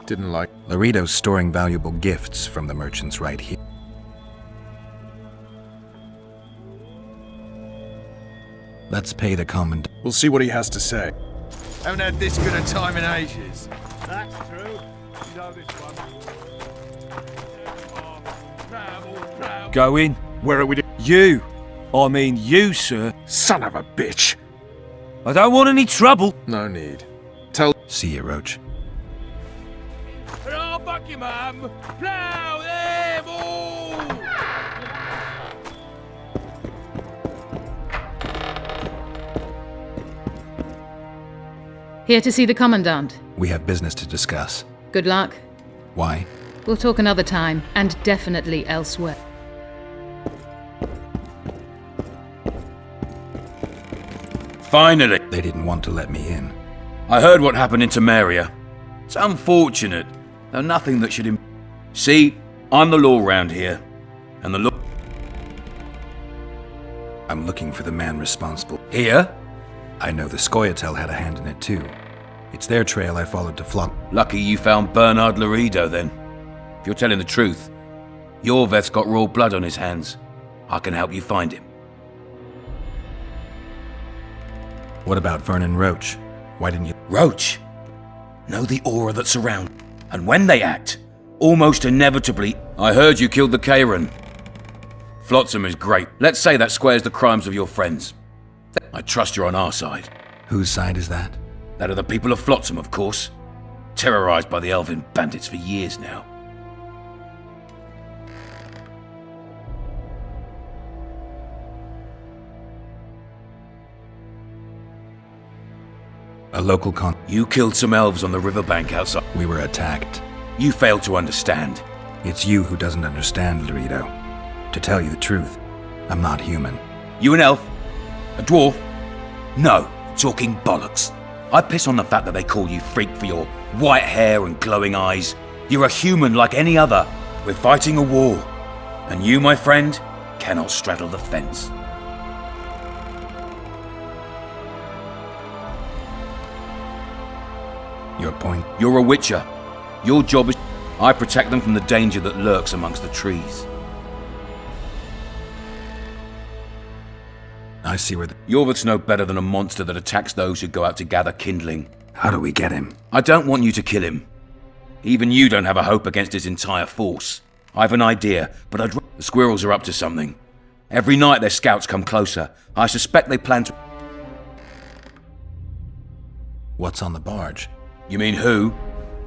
Didn't like. Laredo's storing valuable gifts from the merchants right here. Let's pay the commandant. We'll see what he has to say. Haven't had this good a time in ages. That's true. You know this one. Go in. Where are we? You. I mean you, sir. Son of a bitch. I don't want any trouble. No need. Tell. See you, Roach. Oh, fuck you, mum. Plow them all. Here to see the Commandant. We have business to discuss. Good luck. Why? We'll talk another time, and definitely elsewhere. Finally. They didn't want to let me in. I heard what happened in Temeria. It's unfortunate, though nothing that should See, I'm the law round here. And the law... I'm looking for the man responsible. Here? I know the Scoia'tael had a hand in it too. It's their trail I followed to Flop. Lucky you found Bernard Laredo then. If you're telling the truth, Iorveth's got raw blood on his hands. I can help you find him. What about Vernon Roach? Why didn't you... Roach? Know the aura that's around. And when they act, almost inevitably... I heard you killed the Kairan. Flotsam is great. Let's say that squares the crimes of your friends. I trust you're on our side. Whose side is that? That of the people of Flotsam, of course. Terrorized by the elven bandits for years now. A local You killed some elves on the riverbank outside. We were attacked. You failed to understand. It's you who doesn't understand, Laredo. To tell you the truth, I'm not human. You an elf? A dwarf? No, talking bollocks. I piss on the fact that they call you freak for your white hair and glowing eyes. You're a human like any other. We're fighting a war. And you, my friend, cannot straddle the fence. Your point? You're a witcher. Your job is... I protect them from the danger that lurks amongst the trees. I see where the... Iorveth's no better than a monster that attacks those who go out to gather kindling. How do we get him? I don't want you to kill him. Even you don't have a hope against his entire force. I've an idea, but the squirrels are up to something. Every night their scouts come closer. I suspect they plan to... What's on the barge? You mean who?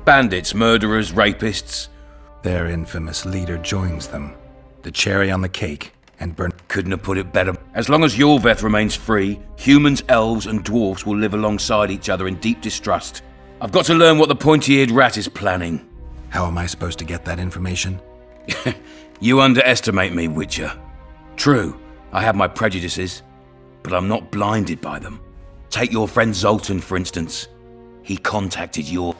Bandits, murderers, rapists? Their infamous leader joins them. The cherry on the cake, and burn. Couldn't have put it better. As long as Iorveth remains free, humans, elves, and dwarves will live alongside each other in deep distrust. I've got to learn what the pointy-eared rat is planning. How am I supposed to get that information? You underestimate me, Witcher. True, I have my prejudices, but I'm not blinded by them. Take your friend Zoltan, for instance. He contacted your...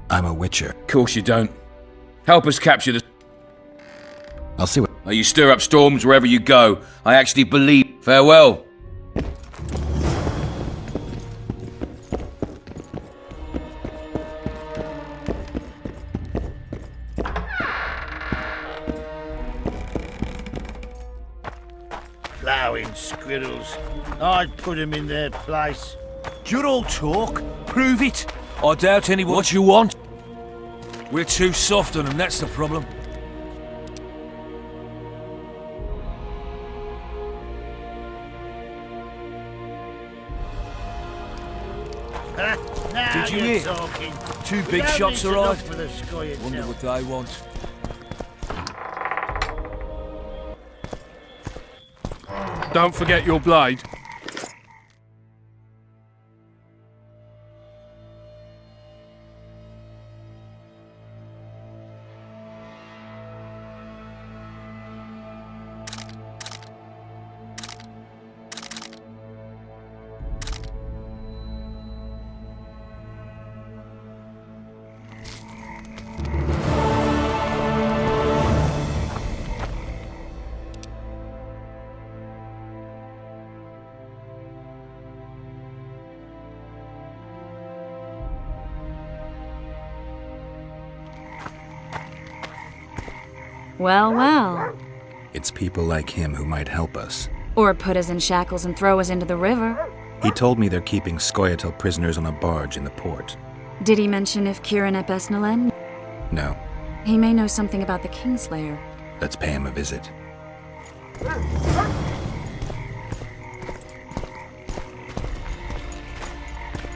I'm a witcher. Of course you don't. Help us capture the... I'll see what... You stir up storms wherever you go. I actually believe... Farewell. Ploughing squirrels. I'd put them in their place. You're all talk. Prove it. I doubt anyone. What you want? We're too soft on them, that's the problem. Now Did you you're hear? talking. Two We big don't shots need to look arrived. for the sky Wonder itself. what they want. Don't forget your blade. Well, well. It's people like him who might help us. Or put us in shackles and throw us into the river. He told me they're keeping Scoia'tael prisoners on a barge in the port. Did he mention if Kieran ep Esnalen? No, He may know something about the Kingslayer. let's pay him a visit.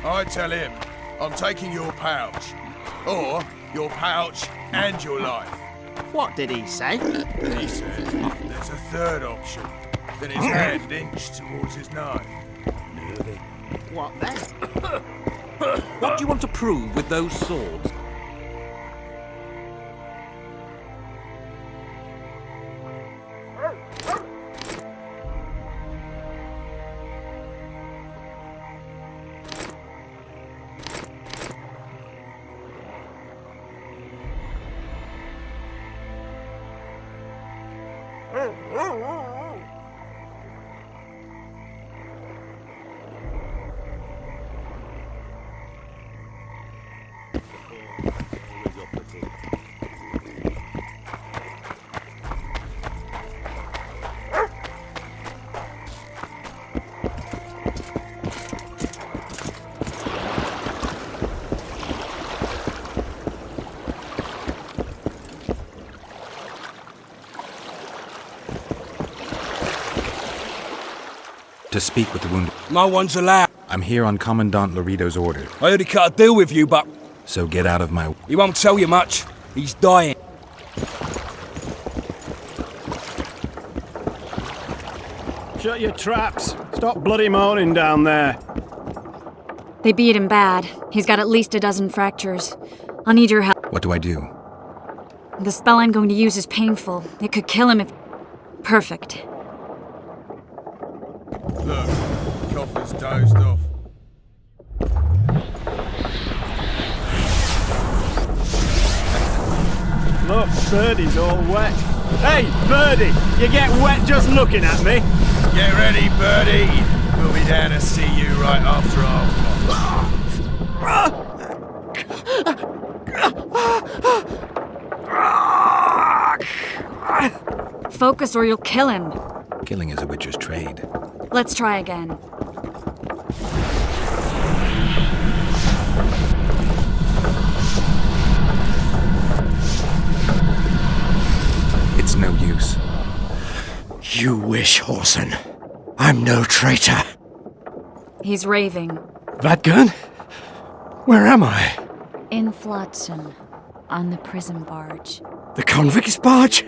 I tell him, I'm taking your pouch. Or your pouch and your life. What did he say? He said there's a third option. Then his hand inched towards his knife. What then? What do you want to prove with those swords? To speak with the wounded. No one's allowed. I'm here on Commandant Laredo's order, I already cut a deal with you, but so get out of my... he won't tell you much. He's dying. Shut your traps. Stop bloody moaning down there. They beat him bad. He's got at least a dozen fractures. I'll need your help. What do I do? The spell I'm going to use is painful. It could kill him if... Perfect. Look, Coffer's dozed off. Look, Birdie's all wet. Hey, Birdie, you get wet just looking at me. Get ready, Birdie. We'll be down to see you right after our... Focus or you'll kill him. Killing is a witcher's trade. Let's try again. It's no use. You wish, Horson. I'm no traitor. He's raving. That gun? Where am I? In Flotsam, on the prison barge. The convict's barge?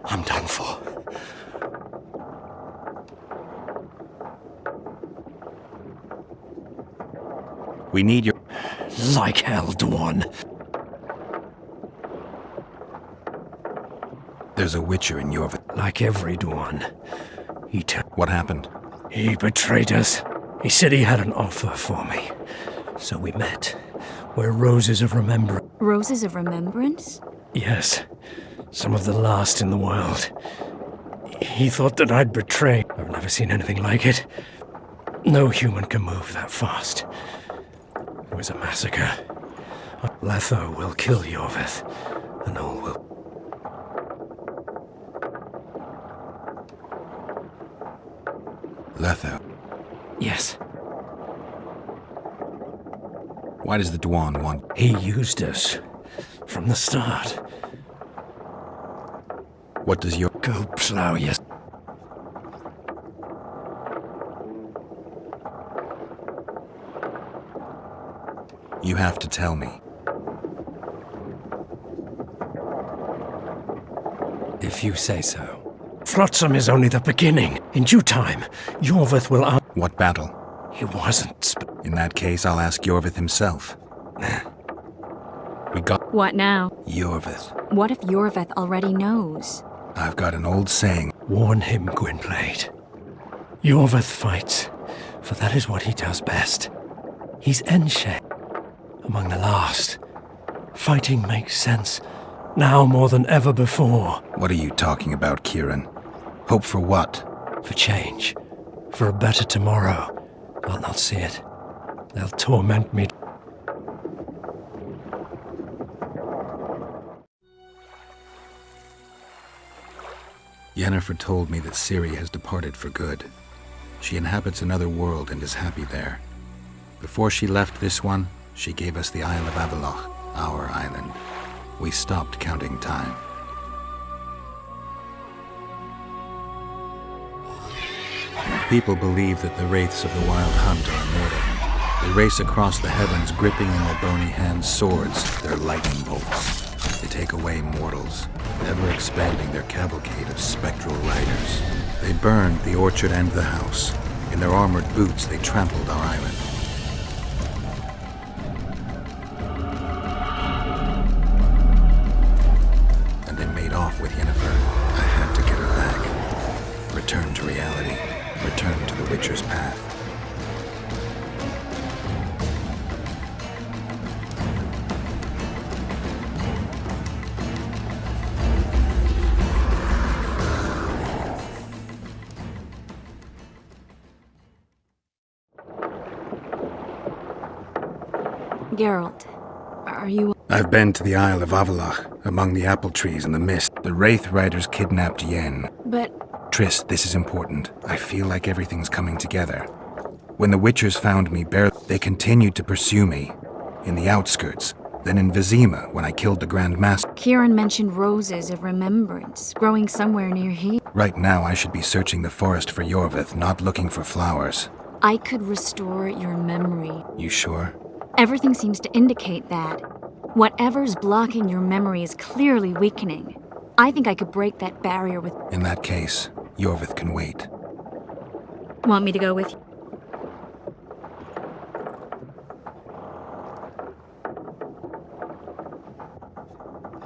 I'm done for. We need your... Like hell, Dwan. There's a Witcher in Iorveth. Like every Dwan. What happened? He betrayed us. He said he had an offer for me. So we met. We're Roses of Remembrance. Roses of Remembrance? Yes. Some of the last in the world. He thought that I'd betray. I've never seen anything like it. No human can move that fast. It was a massacre. Letho will kill Iorveth, and all will... Letho. Yes. Why does the Dwan want... He used us. From the start. What does your... Go plow, yes. You have to tell me. If you say so. Flotsam is only the beginning. In due time, Iorveth will... What battle? He wasn't... In that case, I'll ask Iorveth himself. We got... What now? Iorveth. What if Iorveth already knows? I've got an old saying. Warn him, Gwynplaine. Iorveth fights, for that is what he does best. He's Enshe, among the last. Fighting makes sense, now more than ever before. What are you talking about, Kieran? Hope for what? For change. For a better tomorrow. I'll not see it. They'll torment me. Yennefer told me that Ciri has departed for good. She inhabits another world and is happy there. Before she left this one, she gave us the Isle of Avalok, our island. We stopped counting time. People believe that the wraiths of the Wild Hunt are immortal. They race across the heavens, gripping in their bony hands swords, their lightning bolts. They take away mortals, ever expanding their cavalcade of spectral riders. They burned the orchard and the house. In their armored boots, they trampled our island. And they made off with Yennefer. I had to get her back. Return to reality. Return to the Witcher's path. Geralt, are you... I've been to the Isle of Avalok, among the apple trees and the mist. The Wraith Riders kidnapped Yen. But... Triss, this is important. I feel like everything's coming together. When the Witchers found me, they continued to pursue me. In the outskirts. Then in Vizima, when I killed the Grand Master. Kieran mentioned Roses of Remembrance, growing somewhere near here. Right now, I should be searching the forest for Iorveth, not looking for flowers. I could restore your memory. You sure? Everything seems to indicate that. Whatever's blocking your memory is clearly weakening. I think I could break that barrier with... In that case, Iorveth can wait. Want me to go with you?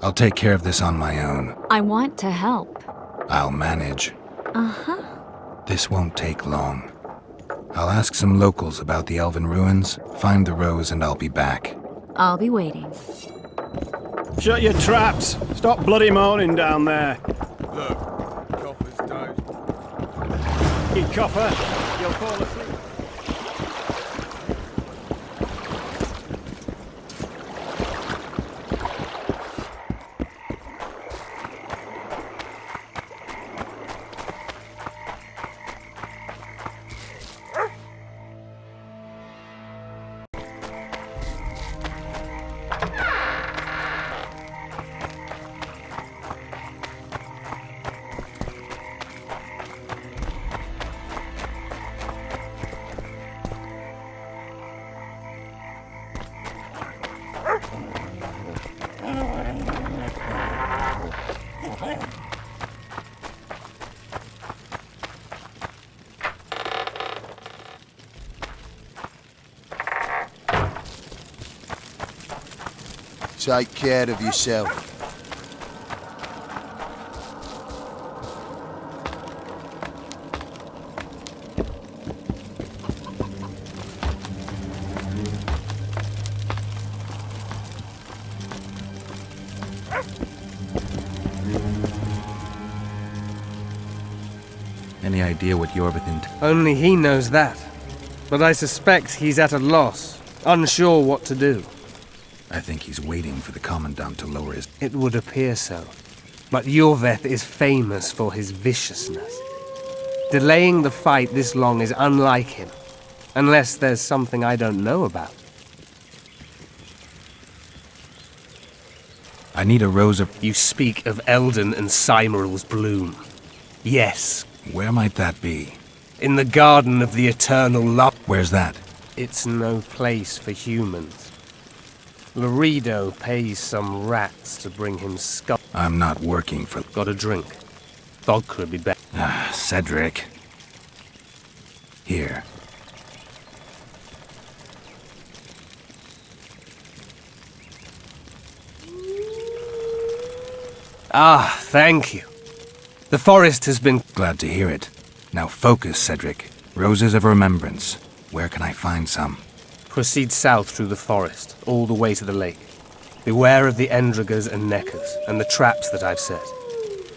I'll take care of this on my own. I want to help. I'll manage. Uh-huh. This won't take long. I'll ask some locals about the Elven ruins, find the rose, and I'll be back. I'll be waiting. Shut your traps! Stop bloody moaning down there. Look, Coffer's dozed. You coffer, you'll fall asleep. Take care of yourself. Any idea what Iorveth Only he knows that. But I suspect he's at a loss, unsure what to do. I think he's waiting for the Commandant to lower his... It would appear so. But Iorveth is famous for his viciousness. Delaying the fight this long is unlike him. Unless there's something I don't know about. I need a rose of... You speak of Eldon and Cymeral's bloom. Yes. Where might that be? In the Garden of the Eternal Love. Where's that? It's no place for humans. Laredo pays some rats to bring him skull. I'm not working for... Got a drink. Vodka would be better. Cedric. Here. Ah, thank you. The forest has been... Glad to hear it. Now focus, Cedric. Roses of remembrance. Where can I find some? Proceed south through the forest, all the way to the lake. Beware of the Endriggers and Neckers, and the traps that I've set.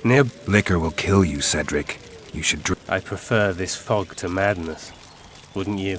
Near... Liquor will kill you, Cedric. You should drink... I prefer this fog to madness. Wouldn't you?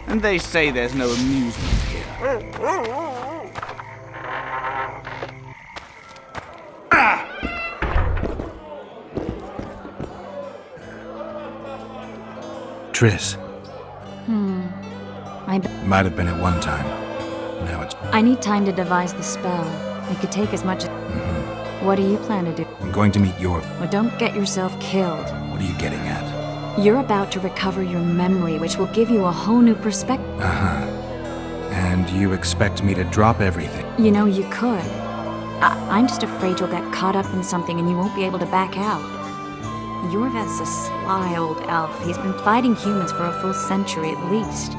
And they say there's no amusement here. Triss. I Might have been at one time. Now it's... need time to devise the spell. It could take as much as... What do you plan to do? I'm going to meet your... Well, don't get yourself killed. What are you getting at? You're about to recover your memory, which will give you a whole new perspective. Uh-huh. And you expect me to drop everything? You know, you could. I'm just afraid you'll get caught up in something and you won't be able to back out. Iorveth's a sly old elf. He's been fighting humans for a full century at least.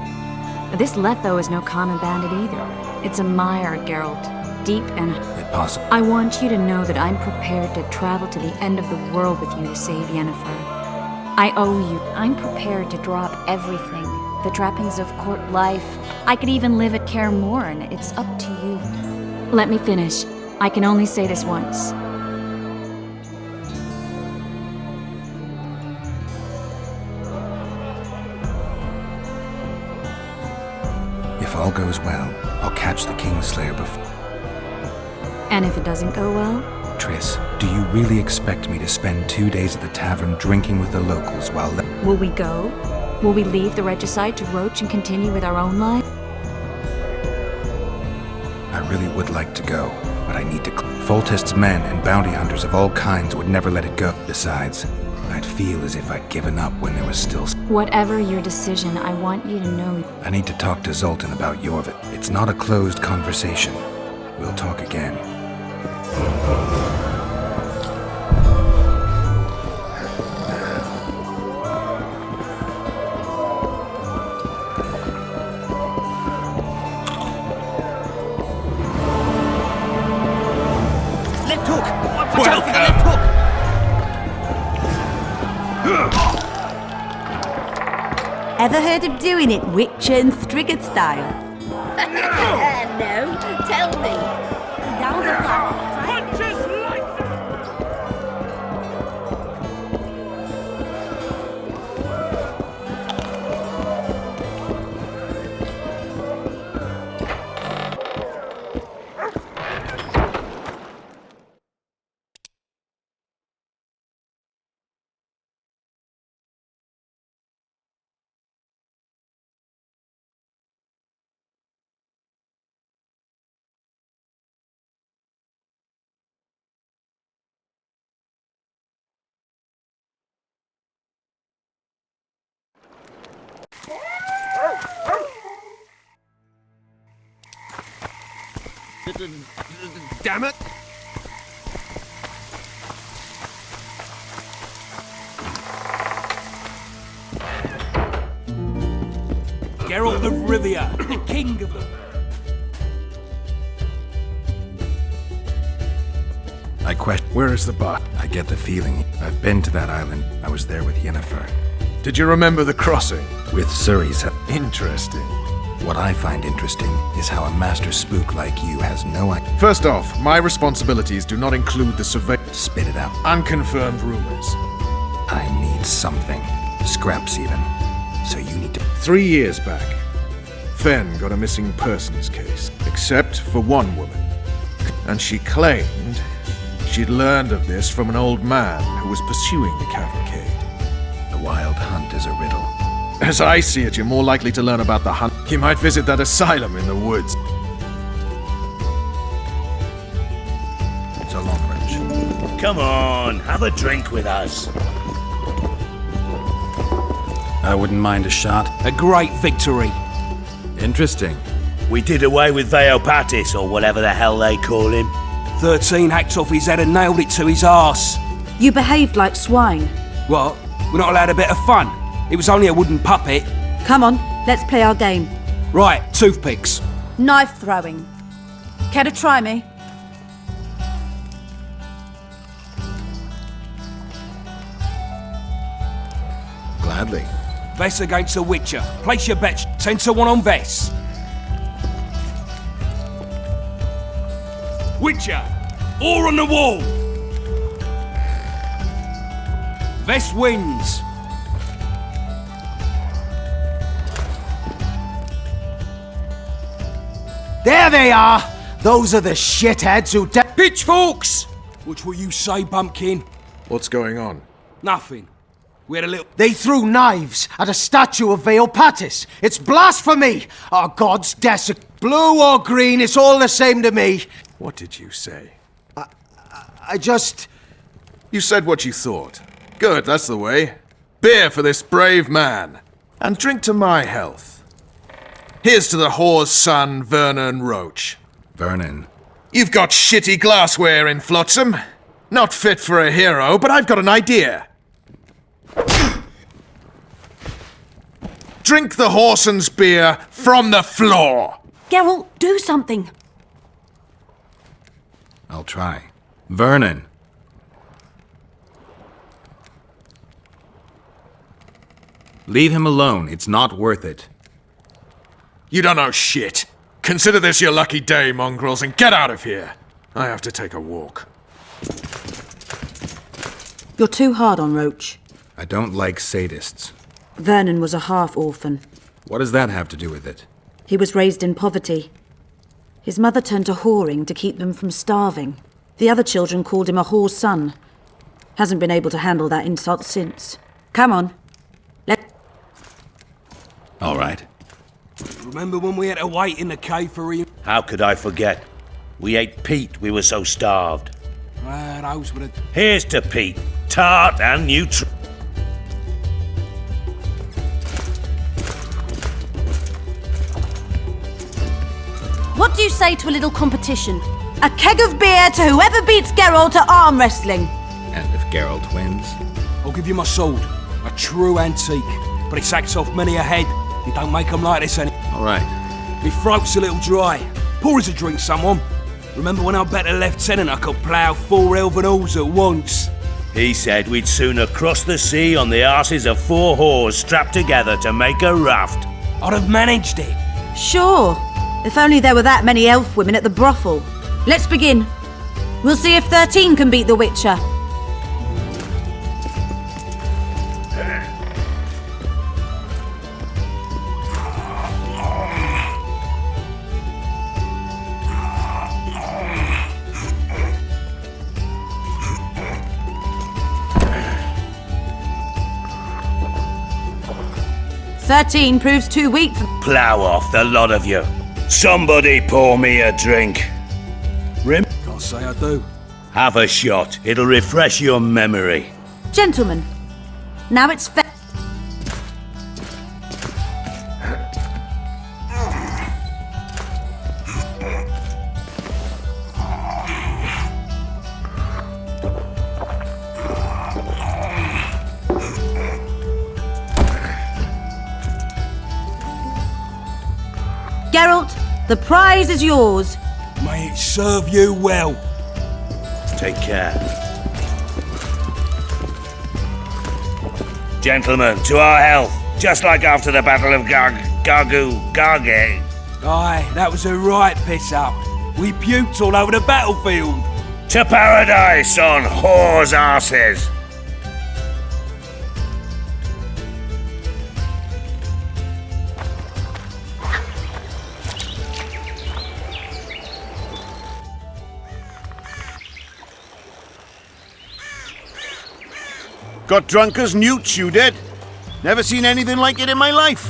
This Letho is no common bandit either. It's a mire, Geralt. Deep and... Impossible. I want you to know that I'm prepared to travel to the end of the world with you to save Yennefer. I owe you. I'm prepared to drop everything. The trappings of court life. I could even live at Kaer Morhen. It's up to you. Let me finish. I can only say this once. If all goes well, I'll catch the Kingslayer before... And if it doesn't go well? Triss, do you really expect me to spend 2 days at the tavern drinking with the locals while... Will we go? Will we leave the regicide to Roach and continue with our own life? I really would like to go, but I need to... Foltest's men and bounty hunters of all kinds would never let it go. Besides, I'd feel as if I'd given up when there was still... Whatever your decision, I want you to know... I need to talk to Zoltan about Iorveth. It's not a closed conversation. We'll talk again. Ever heard of doing it Witcher and Strigged style? No, tell me. Down the block. Damn it! Geralt of Rivia, the king of the... I question... Where is the bar? I get the feeling. I've been to that island. I was there with Yennefer. Did you remember the crossing? With Suri's help. Interesting. What I find interesting is how a master spook like you has no idea. First off, my responsibilities do not include the Spit it out. unconfirmed rumors. I need something. Scraps even. So you need to... 3 years back, Fen got a missing persons case, except for one woman. And she claimed she'd learned of this from an old man who was pursuing the cavalcade. The wild hunt is a riddle. As I see it, you're more likely to learn about the hunt. You might visit that asylum in the woods. So long, Roach. Come on, have a drink with us. I wouldn't mind a shot. A great victory. Interesting. We did away with Veopatis, or whatever the hell they call him. 13 hacked off his head and nailed it to his arse. You behaved like swine. What? We're not allowed a bit of fun? It was only a wooden puppet. Come on, let's play our game. Right, toothpicks. Knife throwing. Care to try me? Gladly. Vess against the Witcher. Place your bets. 10 to 1 on Vess. Witcher, oar on the wall. Vess wins. There they are! Those are the shitheads who Pitchforks! Which will you say, bumpkin? What's going on? Nothing. We had a little... They threw knives at a statue of Vale Patis. It's blasphemy! Our gods desecrate. Blue or green, it's all the same to me. What did you say? I just... You said what you thought. Good, that's the way. Beer for this brave man. And drink to my health. Here's to the whore's son, Vernon Roach. Vernon? You've got shitty glassware in Flotsam. Not fit for a hero, but I've got an idea. Drink the Whoreson's beer from the floor. Geralt, do something. I'll try. Vernon! Leave him alone. It's not worth it. You don't know shit. Consider this your lucky day, mongrels, and get out of here. I have to take a walk. You're too hard on Roach. I don't like sadists. Vernon was a half-orphan. What does that have to do with it? He was raised in poverty. His mother turned to whoring to keep them from starving. The other children called him a whore's son. Hasn't been able to handle that insult since. Come on. All right. Remember when we had to wait in the cave for him? How could I forget? We ate Pete, we were so starved. Those were the... Here's to Pete, tart and neutral. What do you say to a little competition? A keg of beer to whoever beats Geralt at arm wrestling. And if Geralt wins? I'll give you my sword. A true antique. But it sacks off many a head. You don't make them like this any... All right. My throat's a little dry. Pour us a drink, someone. Remember when I bet a lieutenant I could plough 4 elven halls at once? He said we'd sooner cross the sea on the arses of 4 whores strapped together to make a raft. I'd have managed it. Sure. If only there were that many elf women at the brothel. Let's begin. We'll see if 13 can beat the Witcher. "13 proves too weak for... Plough off, the lot of you. Somebody pour me a drink. Can't say I do. Have a shot. It'll refresh your memory. Gentlemen, now it's fair. Geralt, the prize is yours. May it serve you well. Take care. Gentlemen, to our health. Just like after the Battle of Garge. Aye, that was a right piss-up. We puked all over the battlefield. To paradise on whores' arses. Got drunk as newts, you did. Never seen anything like it in my life.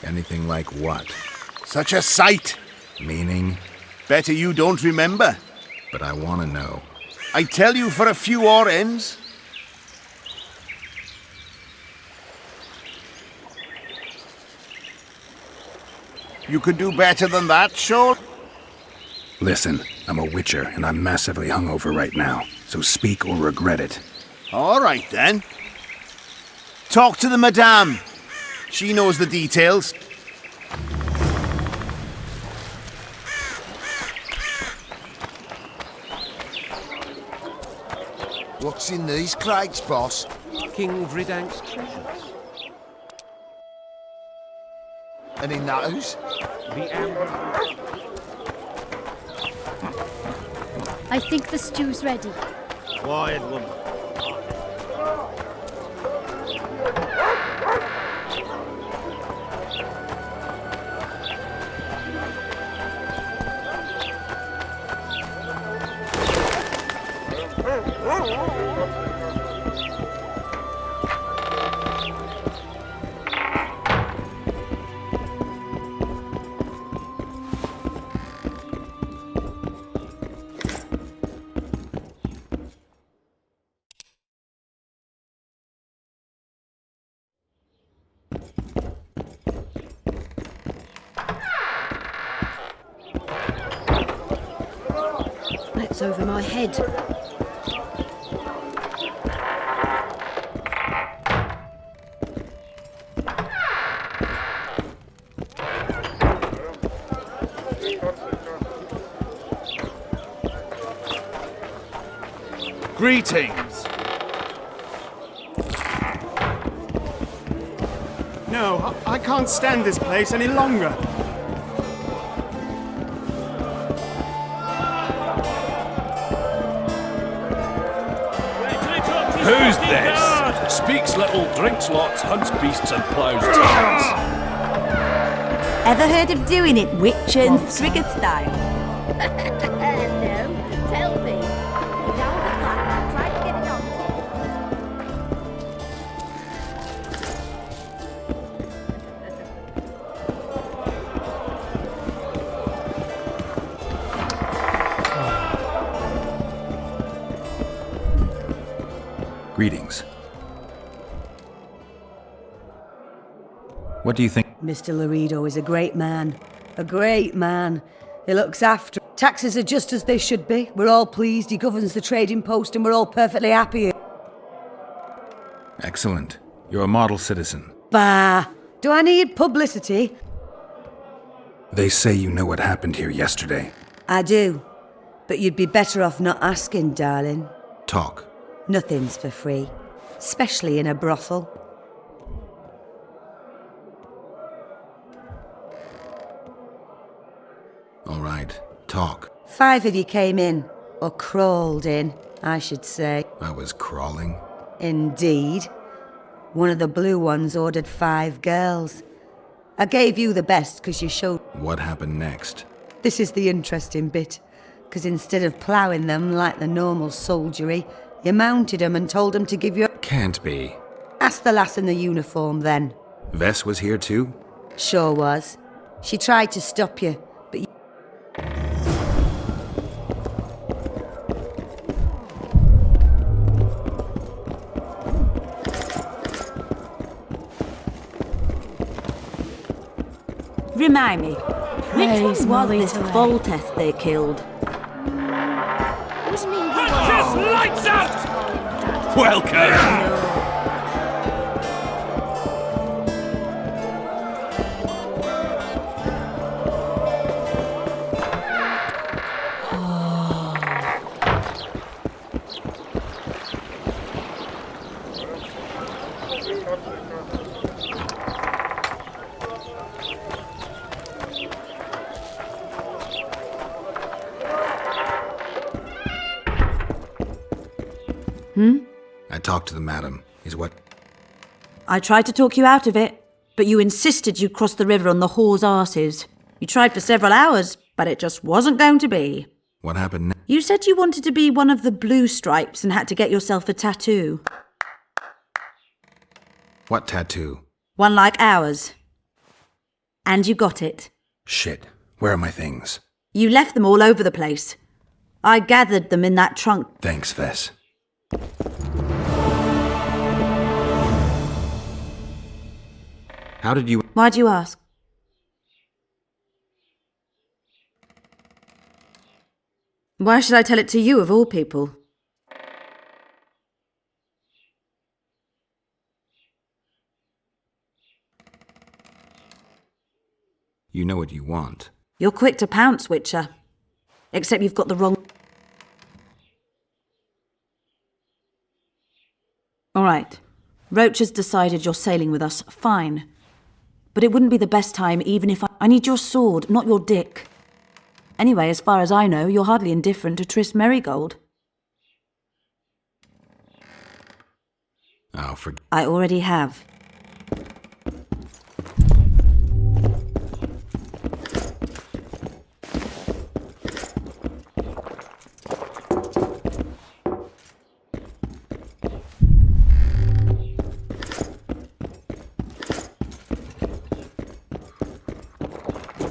Anything like what? Such a sight. Meaning? Better you don't remember. But I want to know. I tell you for a few odd ends. You could do better than that, sure. Listen, I'm a witcher, and I'm massively hungover right now, so speak or regret it. All right, then. Talk to the madame. She knows the details. What's in these crates, boss? King Vridank's treasures. And in those? The amber... I think the stew's ready. Quiet, woman. It's over my head. Greetings. No, I can't stand this place any longer. Who's this? Speaks little, drinks lots, hunts beasts and ploughs tails. Ever heard of doing it witch and Frigate style? No, tell me. Down the clock, I'll try to get it on. Greetings. What do you think? Mr. Laredo is a great man. A great man. He looks after. Taxes are just as they should be. We're all pleased. He governs the trading post and we're all perfectly happy. Excellent. You're a model citizen. Bah! Do I need publicity? They say you know what happened here yesterday. I do. But you'd be better off not asking, darling. Talk. Nothing's for free. Especially in a brothel. All right. Talk. 5 of you came in. Or crawled in, I should say. I was crawling. Indeed. One of the blue ones ordered 5 girls. I gave you the best because you showed... What happened next? This is the interesting bit. Because instead of ploughing them like the normal soldiery, you mounted them and told them to give you... Can't be. Ask the lass in the uniform then. Vess was here too? Sure was. She tried to stop you, but you... Remind me, which one was this Volteth they killed? Wasn't he the Just one? lights out! Welcome! I talked to the madam. Is what? I tried to talk you out of it, but you insisted you'd cross the river on the whore's arses. You tried for several hours, but it just wasn't going to be. What happened next? You said you wanted to be one of the blue stripes and had to get yourself a tattoo. What tattoo? One like ours. And you got it. Shit. Where are my things? You left them all over the place. I gathered them in that trunk. Thanks, Vess. How did you... Why do you ask? Why should I tell it to you, of all people? You know what you want. You're quick to pounce, Witcher. Except you've got the wrong... All right. Roach has decided you're sailing with us. Fine. But it wouldn't be the best time even if I need your sword, not your dick. Anyway, as far as I know, you're hardly indifferent to Triss Merigold. Oh, forget. I already have.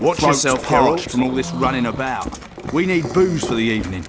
Watch yourself, Geralt, from all this running about. We need booze for the evening.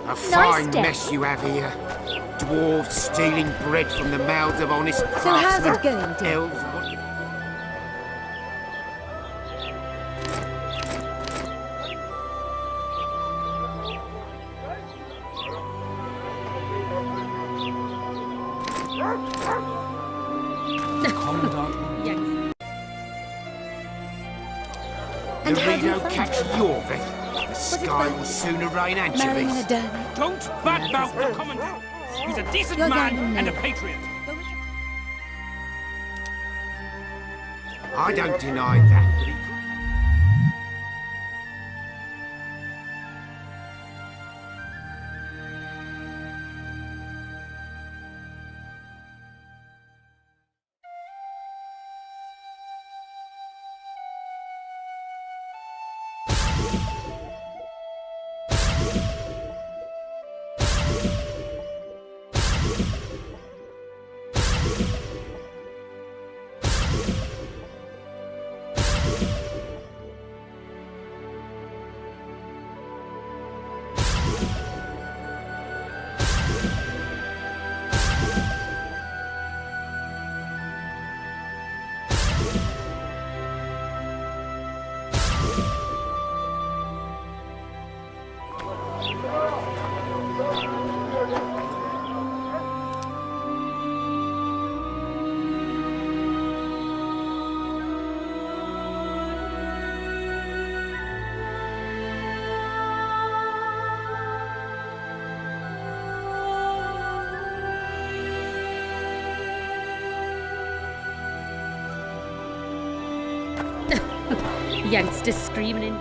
A fine day. mess you have here. Dwarves stealing bread from the mouths of honest So how's craftsmen. it going, dear? Elves. And how do you Dorito find catch it? Iorveth. The sky will sooner rain Marrying in a anchovies. derby? Don't badmouth the commandant. He's a decent You're man young and a now. patriot. I don't deny that, but he could... Youngsters screaming in.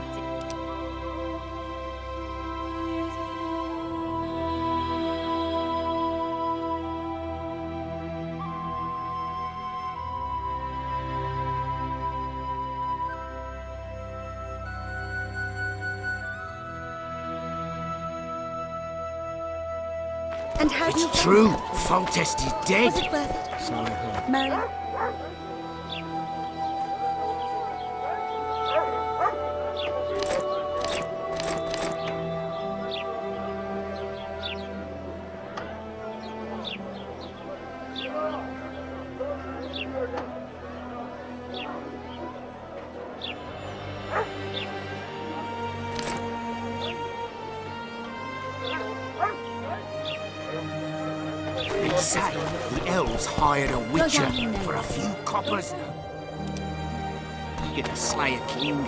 And how do you It's find true. it? Foltest is dead. Was it worth it? Marion? They say the elves hired a witcher for a few coppers. You gonna slay a king?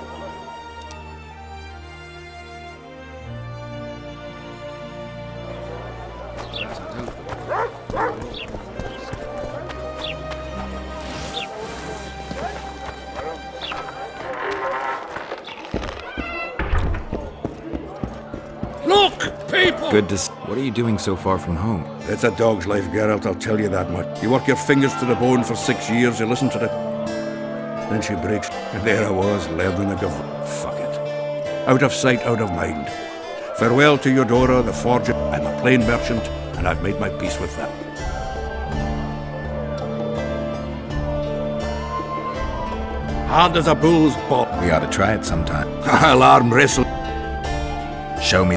Look, people! Good to What are you doing so far from home? It's a dog's life, Geralt, I'll tell you that much. You work your fingers to the bone for 6 years, you listen to the... Then she breaks, and there I was, learning to go. Fuck it. Out of sight, out of mind. Farewell to Eudora, the forger. I'm a plain merchant, and I've made my peace with that. Hard as a bull's ball. We ought to try it sometime. I'll arm wrestle. Show me.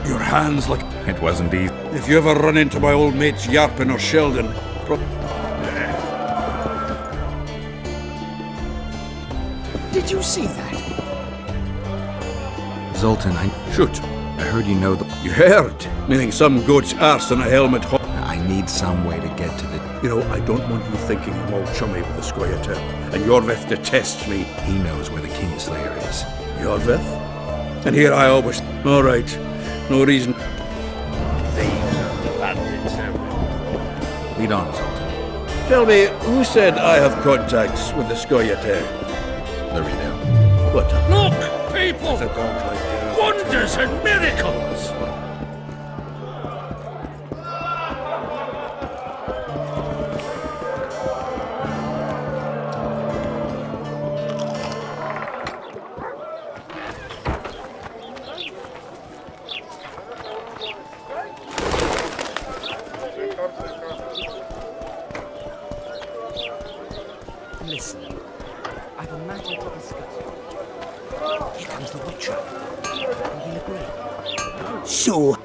Your hands like... It wasn't easy. If you ever run into my old mates Yarpin or Sheldon... Did you see that? Zoltan, Shoot. I heard you know the... You heard? Meaning some goat's arse in a helmet. I need some way to get to the... You know, I don't want you thinking I'm all chummy with the Squire-tail. And Iorveth detests me. He knows where the Kingslayer is. Iorveth? And here I always... All right. No reason. Thieves and bandits everywhere. Lead on, Zoltan. Tell me, who said I have contacts with the Squire-tail? Larino. What? Look, people! The dog's like that. Wonders and miracles! listen. I've a matter to discuss. Here comes the Witcher. Will he agree? So...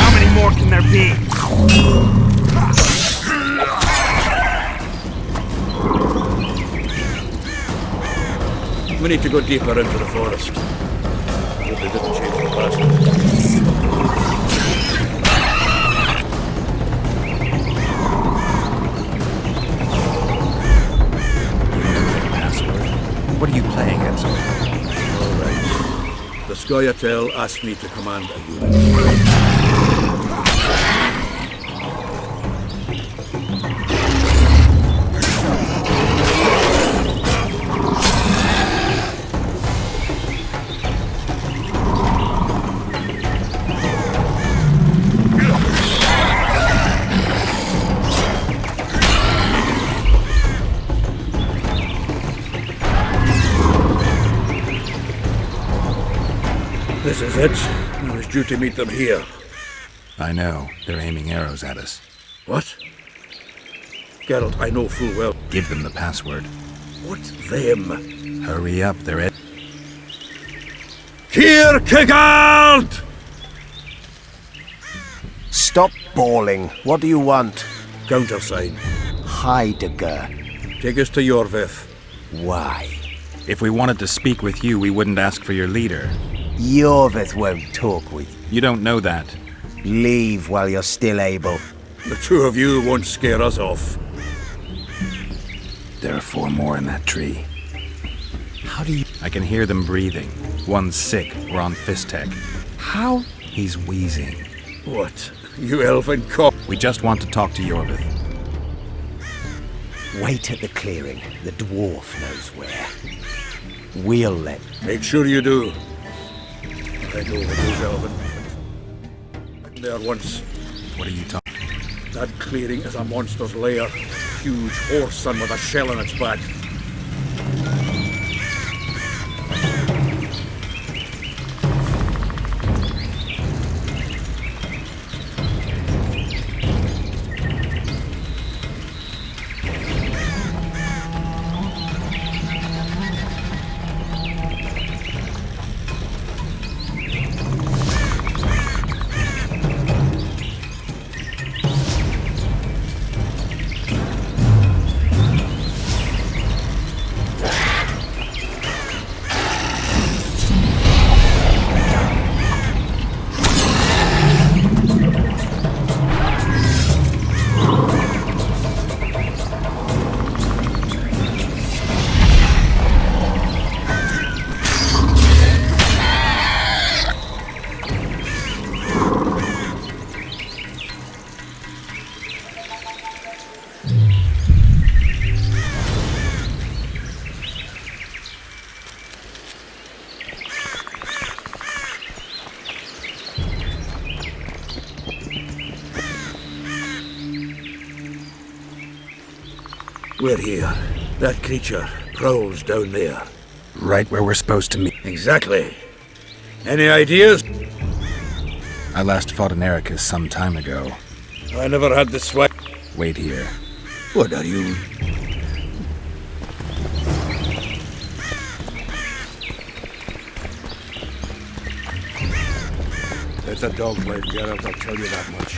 How many more can there be? We need to go deeper into the forest. Hope they didn't change the password. What are you playing at, sir? All right. The Scoia'tael asked me to command a unit. This is it. I was due to meet them here. I know. They're aiming arrows at us. What? Geralt, I know full well. Give them the password. What them? Hurry up, they're at... Kierkegaard! Stop bawling. What do you want? Countersign. Heidegger. Take us to Iorveth. Why? If we wanted to speak with you, we wouldn't ask for your leader. Iorveth won't talk with you. You don't know that. Leave while you're still able. The two of you won't scare us off. There are 4 more in that tree. How do you... I can hear them breathing. One's sick. We're on Fistek. How? He's wheezing. What? You elfin cock? We just want to talk to Iorveth. Wait at the clearing. The dwarf knows where. We'll let... Make sure you do. I know what those elven... There once. What are you talking? That clearing is a monster's lair. Huge horse son with a shell in its back. We're here. That creature prowls down there. Right where we're supposed to meet. Exactly. Any ideas? I last fought an Ericus some time ago. I never had the sweat. Wait here. What are you? It's a dog's life, Geralt, I'll tell you that much.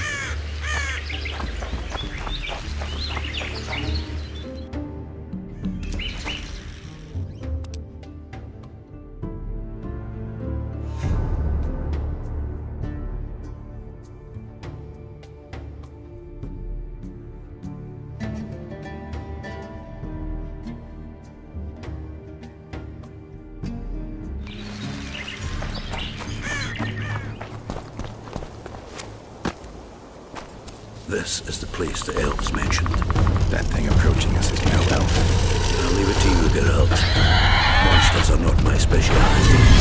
This is the place the elves mentioned. That thing approaching us is no elf. I'll leave it to you, Geralt. Monsters are not my speciality.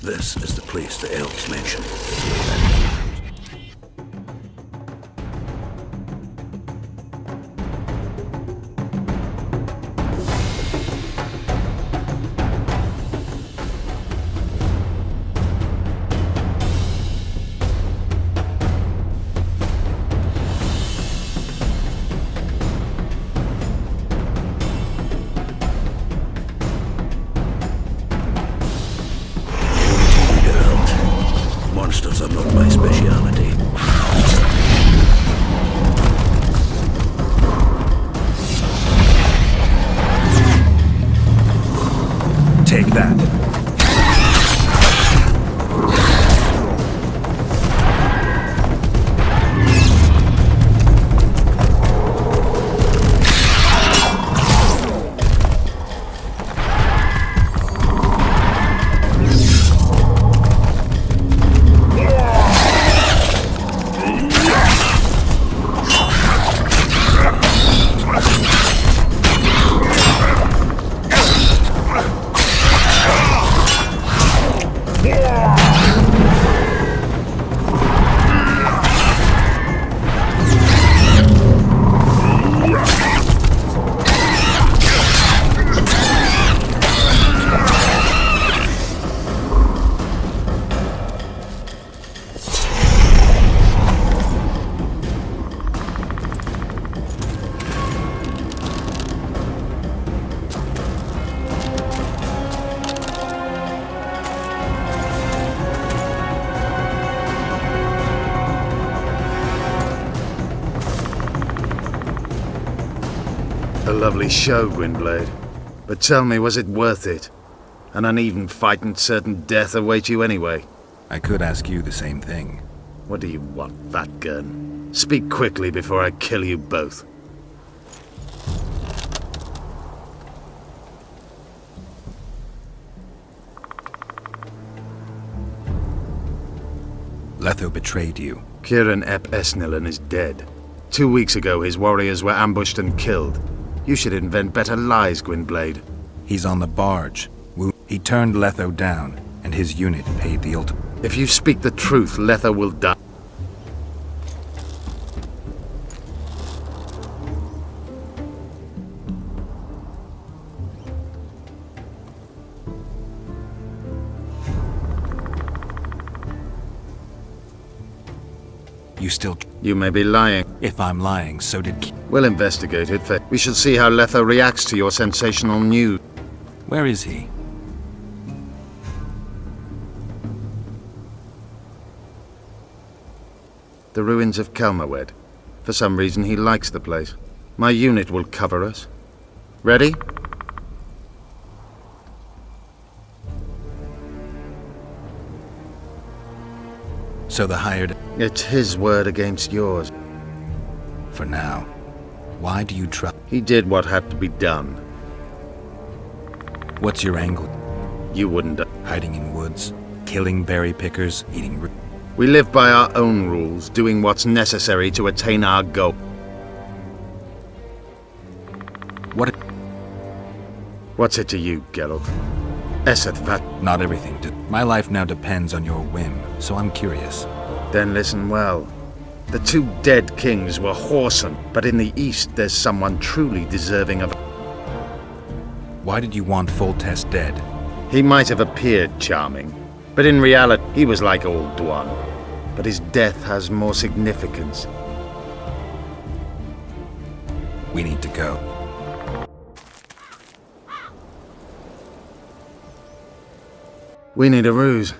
This is the place the elves mentioned. Monsters are not my speciality. Take that. A lovely show, Gwynblade. But tell me, was it worth it? An uneven fight and certain death await you anyway. I could ask you the same thing. What do you want, fat gun? Speak quickly before I kill you both. Letho betrayed you. Kieran Ep Esnillan is dead. 2 weeks ago, his warriors were ambushed and killed. You should invent better lies, Gwynblade. He's on the barge. He turned Letho down, and his unit paid the ultimate. If you speak the truth, Letho will die. You still... You may be lying. If I'm lying, so did... We'll investigate it. We shall see how Letho reacts to your sensational news. Where is he? The ruins of Kelmawed. For some reason, he likes the place. My unit will cover us. Ready? So the hired... It's his word against yours. For now. Why do you trust... He did what had to be done. What's your angle? You wouldn't... Hiding in woods, killing berry pickers, eating... We live by our own rules, doing what's necessary to attain our goal. What... What's it to you, Geralt? Eseth. Not everything. My life now depends on your whim, so I'm curious. Then listen well. The two dead kings were whoreson, but in the east there's someone truly deserving of... Why did you want Foltest dead? He might have appeared charming, but in reality he was like Old Dwan. But his death has more significance. We need to go. We need a ruse.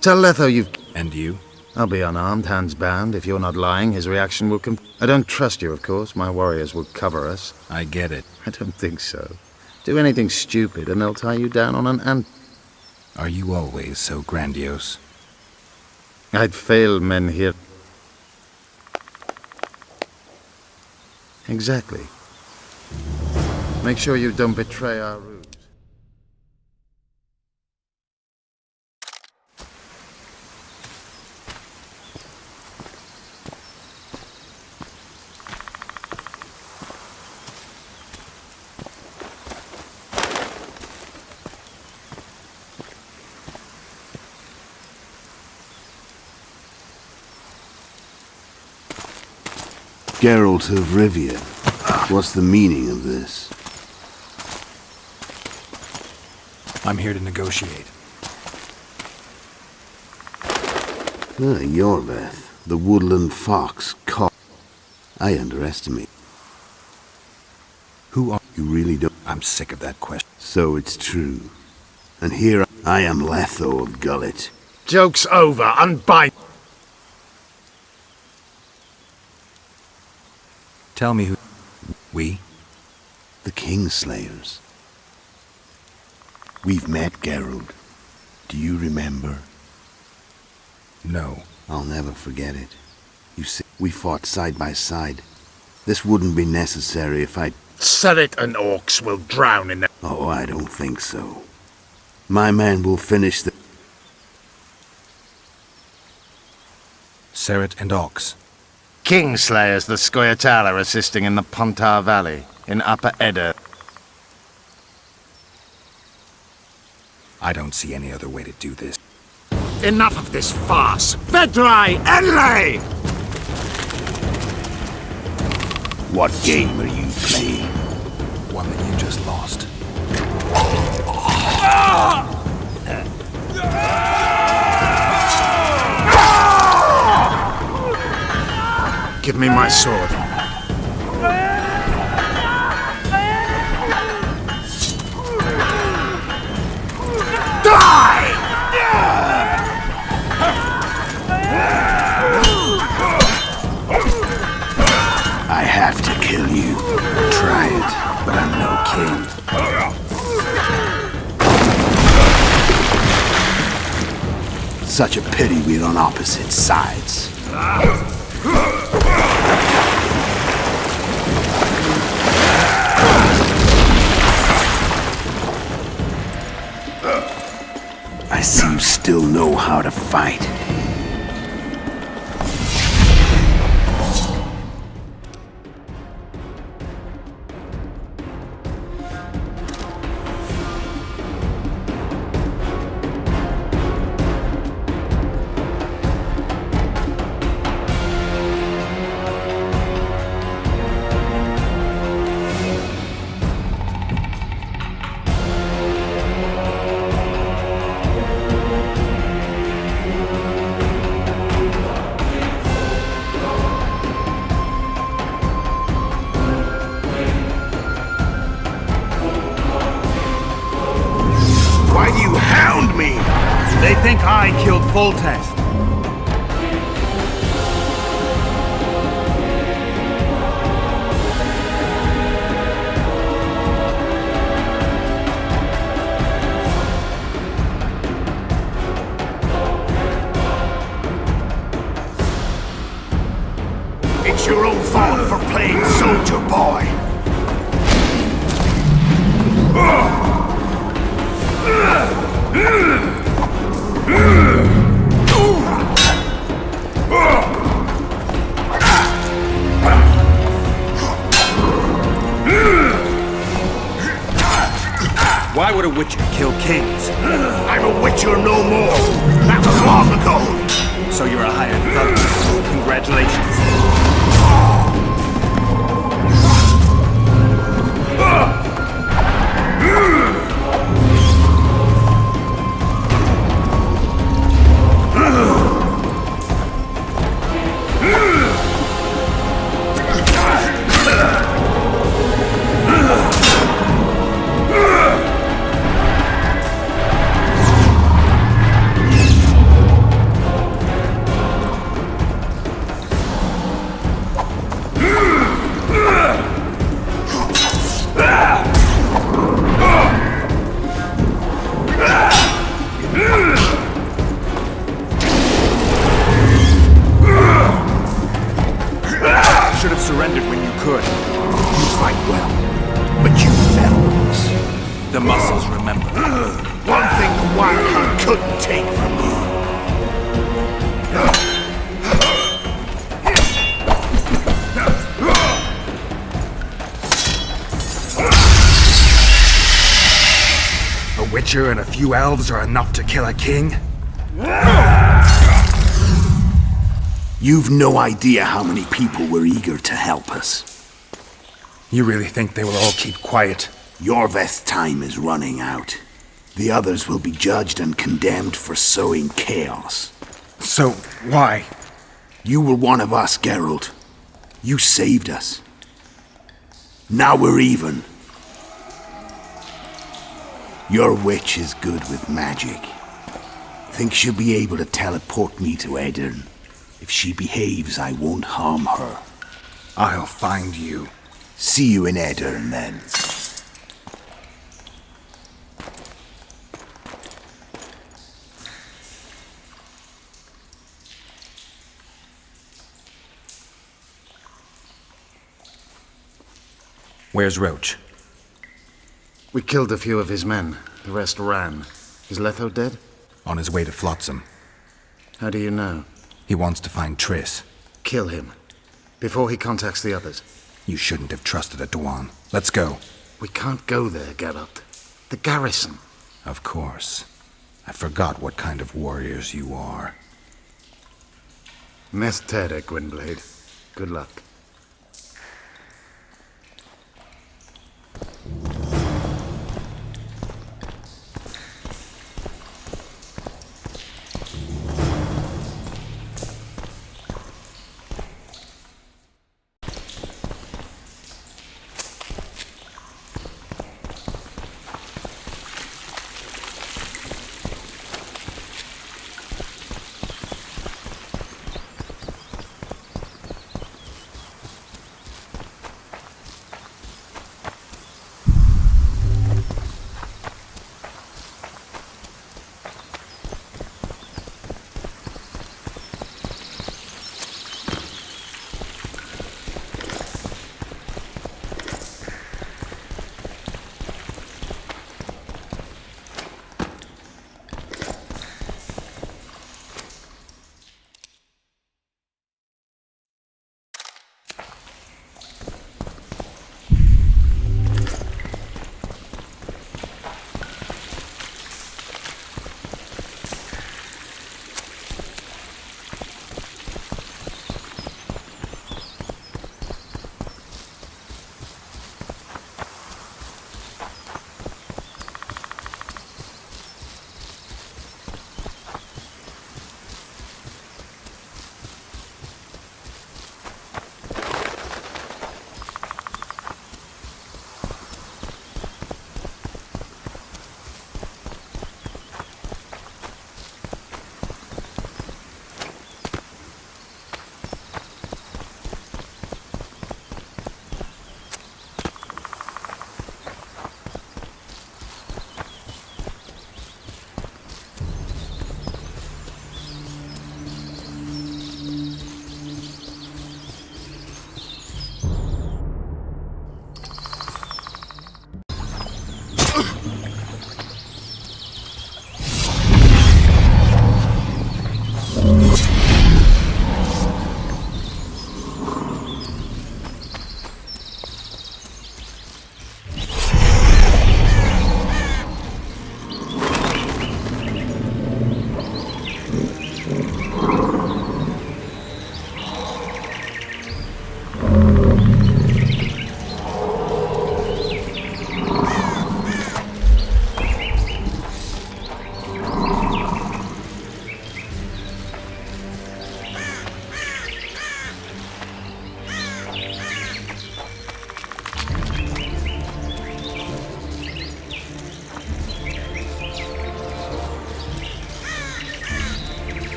Tell Letho you've... And you? I'll be unarmed, hands bound. If you're not lying, his reaction will come... I don't trust you, of course. My warriors will cover us. I get it. I don't think so. Do anything stupid and they'll tie you down on an ant... Are you always so grandiose? I'd fail men here. Exactly. Make sure you don't betray our ruse. Geralt of Rivia. What's the meaning of this? I'm here to negotiate. Iorveth, the woodland fox, caught. I underestimate. Who are... You really don't... I'm sick of that question. So it's true. And here I am Letho of Gullet. Joke's over, unbind... Tell me who... We? The Kingslayers. We've met, Geralt. Do you remember? No. I'll never forget it. You see, we fought side by side. This wouldn't be necessary if I... Surrit and orcs will drown in the... Oh, I don't think so. My man will finish the... Surrit and Ox. Kingslayers the Scoia'tael are assisting in the Pontar Valley, in Upper Edda. I don't see any other way to do this. Enough of this farce! Vedrai Enlay! What game are you playing? One that you just lost. Give me my sword. Die! I have to kill you. Try it, but I'm no king. Such a pity we're on opposite sides. I see you still know how to fight. think I killed Foltest? It's your own fault for playing soldier boy. Why would a witcher kill kings? I'm a witcher no more. That was long ago. So you're a hired thug. Congratulations. Should have surrendered when you could. You fight well, but you meddles. The muscles remember. One thing the Wild Hunt couldn't take from you. A witcher and a few elves are enough to kill a king? You've no idea how many people were eager to help us. You really think they will all keep quiet? Iorveth's time is running out. The others will be judged and condemned for sowing chaos. So, why? You were one of us, Geralt. You saved us. Now we're even. Your witch is good with magic. Think she'll be able to teleport me to Edirn. If she behaves, I won't harm her. I'll find you. See you in Edirn, then. Where's Roach? We killed a few of his men. The rest ran. Is Letho dead? On his way to Flotsam. How do you know? He wants to find Triss. Kill him. Before he contacts the others. You shouldn't have trusted a Dwan. Let's go. We can't go there, Geralt. The garrison. Of course. I forgot what kind of warriors you are. Mestere, Gwynblade. Good luck.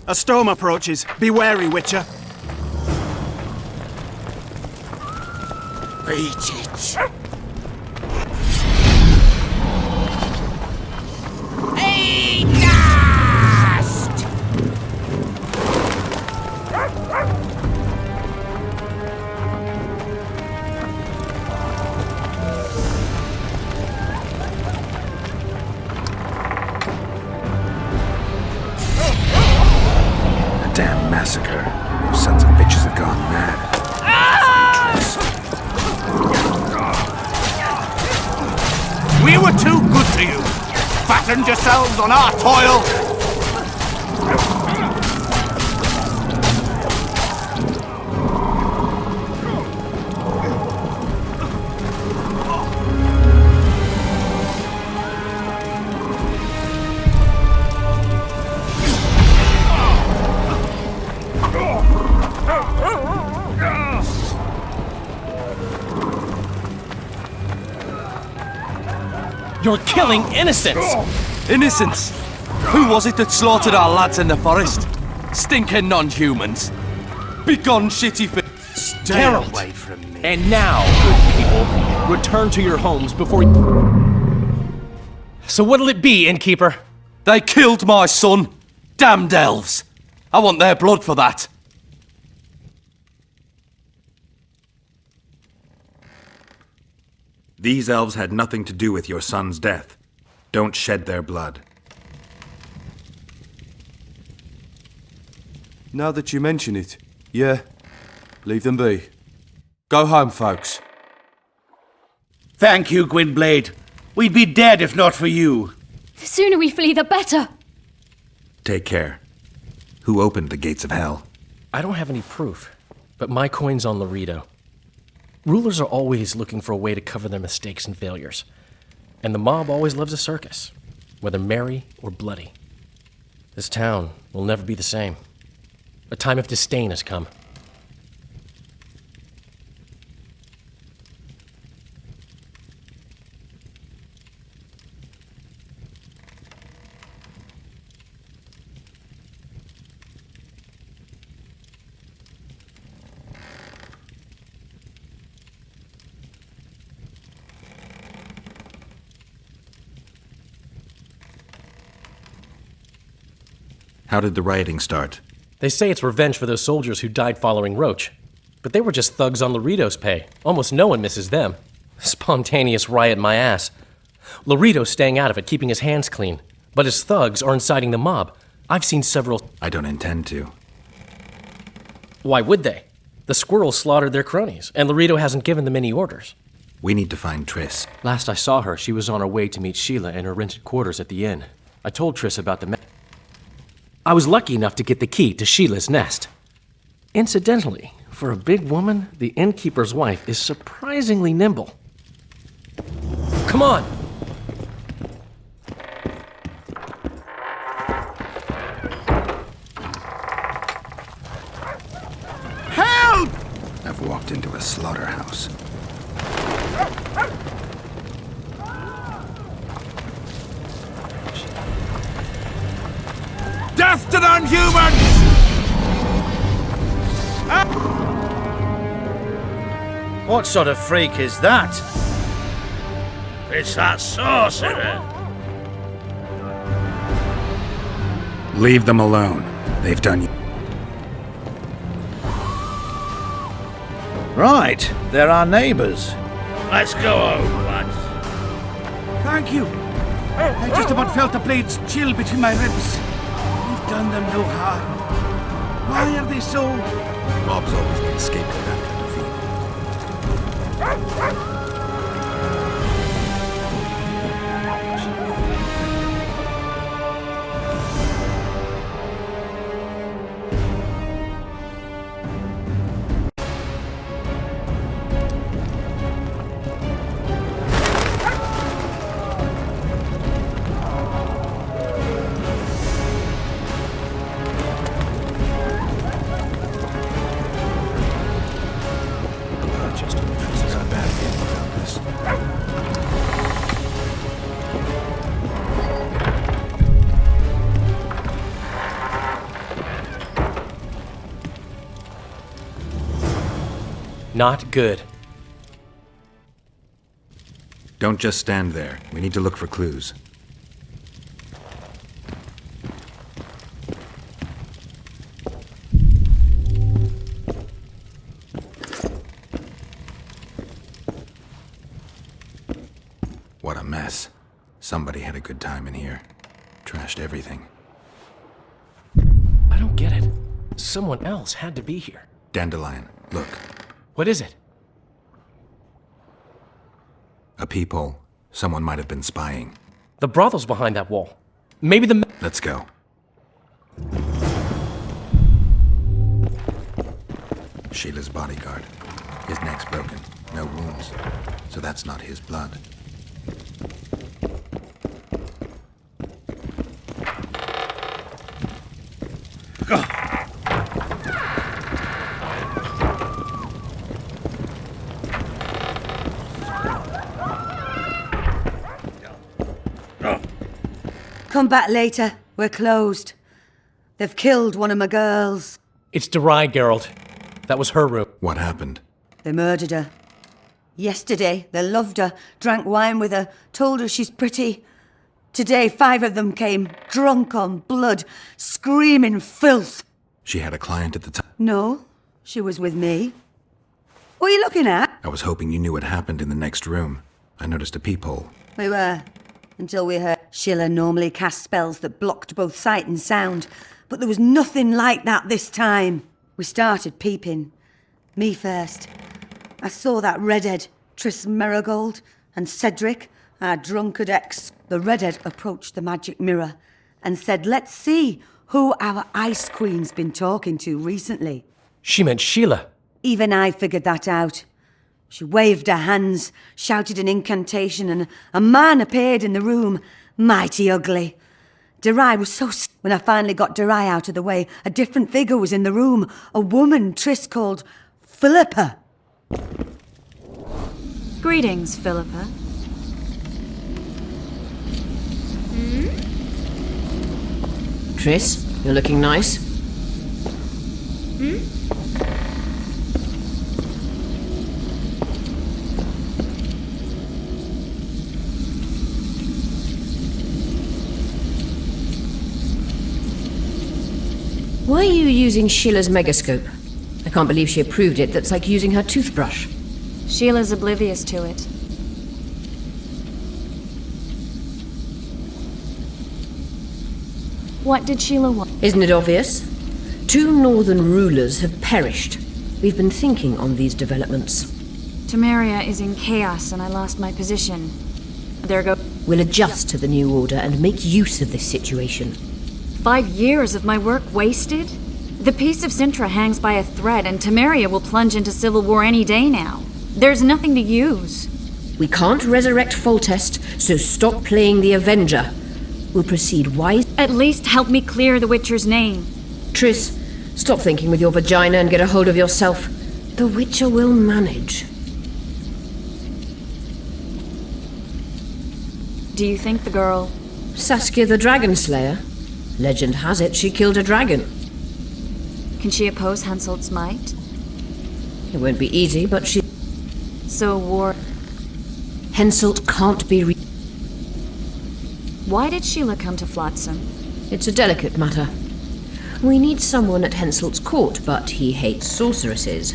A storm approaches. Be wary, Witcher. Beat it. Hey, dust! A damn massacre. Those sons of bitches have gone mad. We were too good to you. Fattened yourselves on our toil. You're killing innocents! Innocents? Who was it that slaughtered our lads in the forest? Stinking non-humans. Begone, shitty Stay away from me. And now, good people, return to your homes before... So what'll it be, innkeeper? They killed my son. Damned elves. I want their blood for that. These elves had nothing to do with your son's death. Don't shed their blood. Now that you mention it, yeah, leave them be. Go home, folks. Thank you, Gwynblade. We'd be dead if not for you. The sooner we flee, the better. Take care. Who opened the gates of hell? I don't have any proof, but my coin's on Laredo. Rulers are always looking for a way to cover their mistakes and failures. And the mob always loves a circus, whether merry or bloody. This town will never be the same. A time of disdain has come. How did the rioting start? They say it's revenge for those soldiers who died following Roach. But they were just thugs on Laredo's pay. Almost no one misses them. Spontaneous riot my ass. Laredo's staying out of it, keeping his hands clean. But his thugs are inciting the mob. I've seen several... I don't intend to. Why would they? The squirrels slaughtered their cronies, and Laredo hasn't given them any orders. We need to find Triss. Last I saw her, she was on her way to meet Sheila in her rented quarters at the inn. I told Triss about the... I was lucky enough to get the key to Sheila's nest. Incidentally, for a big woman, the innkeeper's wife is surprisingly nimble. Come on! Help! I've walked into a slaughterhouse. Death to non-humans! What sort of freak is that? It's that sorcerer. Leave them alone. They've done you. Right, they're our neighbors. Let's go home, lads. Thank you. I just about felt the blades chill between my ribs. We've done them no harm. Why are they so... Mobs always need a scapegoat after defeat. Not good. Don't just stand there. We need to look for clues. What a mess. Somebody had a good time in here. Trashed everything. I don't get it. Someone else had to be here. Dandelion, look. What is it? A peephole. Someone might have been spying. The brothel's behind that wall. Maybe the... Let's go. Sheila's bodyguard. His neck's broken. No wounds. So that's not his blood. Come back later. We're closed. They've killed one of my girls. It's Derai, Geralt. That was her room. What happened? They murdered her. Yesterday, they loved her, drank wine with her, told her she's pretty. Today, 5 of them came, drunk on blood, screaming filth. She had a client at the time. No, she was with me. What are you looking at? I was hoping you knew what happened in the next room. I noticed a peephole. We were, until we heard. Sheila normally cast spells that blocked both sight and sound, but there was nothing like that this time. We started peeping. Me first. I saw that redhead, Tris Merigold, and Cedric, our drunkard ex. The redhead approached the magic mirror and said, let's see who our Ice Queen's been talking to recently. She meant Sheila. Even I figured that out. She waved her hands, shouted an incantation, and a man appeared in the room, mighty ugly. Derai was so... When I finally got Derai out of the way, a different figure was in the room, a woman Tris called Philippa. Greetings, Philippa. Tris, you're looking nice. Why are you using Sheila's megascope? I can't believe she approved it. That's like using her toothbrush. Sheila's oblivious to it. What did Sheila want? Isn't it obvious? 2 northern rulers have perished. We've been thinking on these developments. Temeria is in chaos and I lost my position. There go. We'll adjust to the new order and make use of this situation. 5 years of my work wasted? The peace of Sintra hangs by a thread and Temeria will plunge into civil war any day now. There's nothing to use. We can't resurrect Foltest, so stop playing the Avenger. We'll proceed wise. At least help me clear the Witcher's name. Tris, stop thinking with your vagina and get a hold of yourself. The Witcher will manage. Do you think the girl... Saskia the Dragon Slayer? Legend has it she killed a dragon. Can she oppose Henselt's might? It won't be easy, but she... So war... Henselt can't be Why did Sheila come to Flotsam? It's a delicate matter. We need someone at Henselt's court, but he hates sorceresses.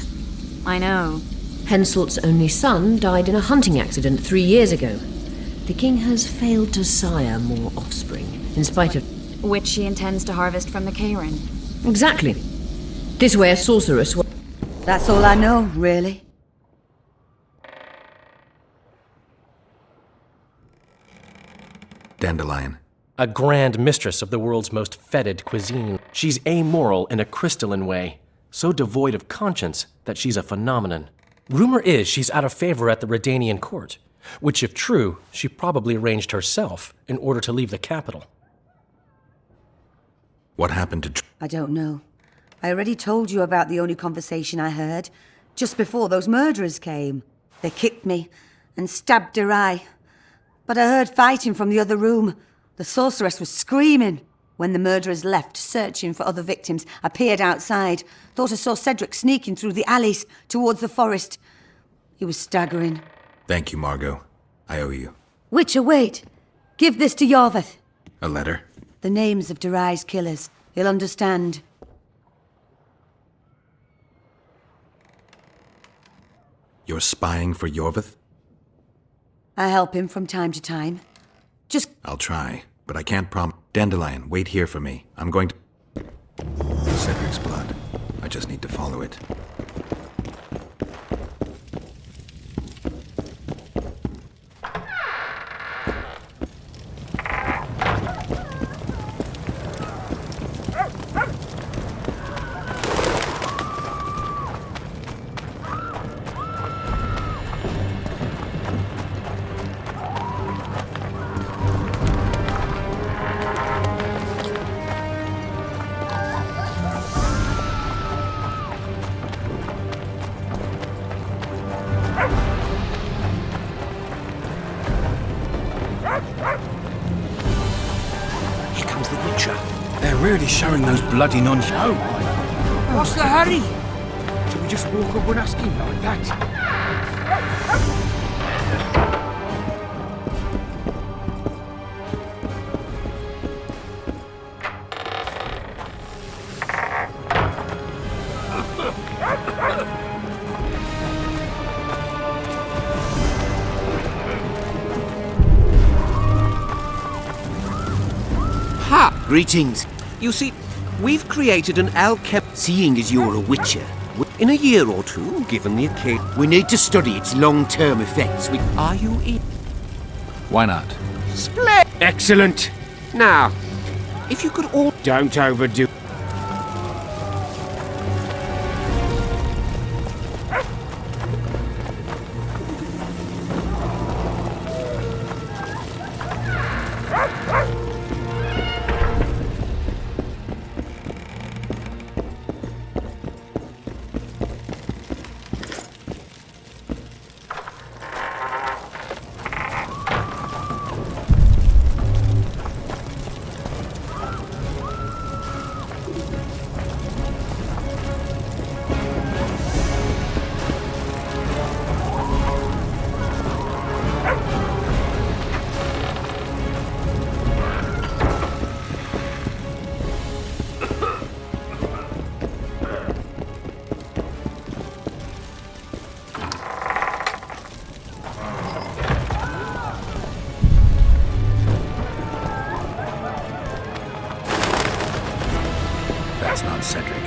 I know. Henselt's only son died in a hunting accident 3 years ago. The king has failed to sire more offspring, in spite of... Which she intends to harvest from the Karen. Exactly. This way a sorceress... That's all I know, really. Dandelion. A grand mistress of the world's most fetid cuisine. She's amoral in a crystalline way, so devoid of conscience that she's a phenomenon. Rumor is she's out of favor at the Redanian court, which if true, she probably arranged herself in order to leave the capital. What happened to... I don't know. I already told you about the only conversation I heard, just before those murderers came. They kicked me and stabbed Derai. But I heard fighting from the other room. The sorceress was screaming. When the murderers left, searching for other victims, I peered outside. Thought I saw Cedric sneaking through the alleys towards the forest. He was staggering. Thank you, Margot. I owe you. Witcher, wait. Give this to Iorveth. A letter? The names of Derai's killers. He'll understand. You're spying for Iorveth? I help him from time to time. Just... I'll try, but I can't promise. Dandelion, wait here for me. I'm going to... Cedric's blood. I just need to follow it. Here comes the Witcher. They're really showing those bloody non-show. What's the hurry? Should we just walk up and ask him like that? Ha! Greetings. You see, we've created an alchem... Seeing as you're a witcher, in a year or two, given the occasion, we need to study its long-term effects. Are you in? Why not? Split! Excellent! Now, if you could all... Don't overdo... That's not Cedric.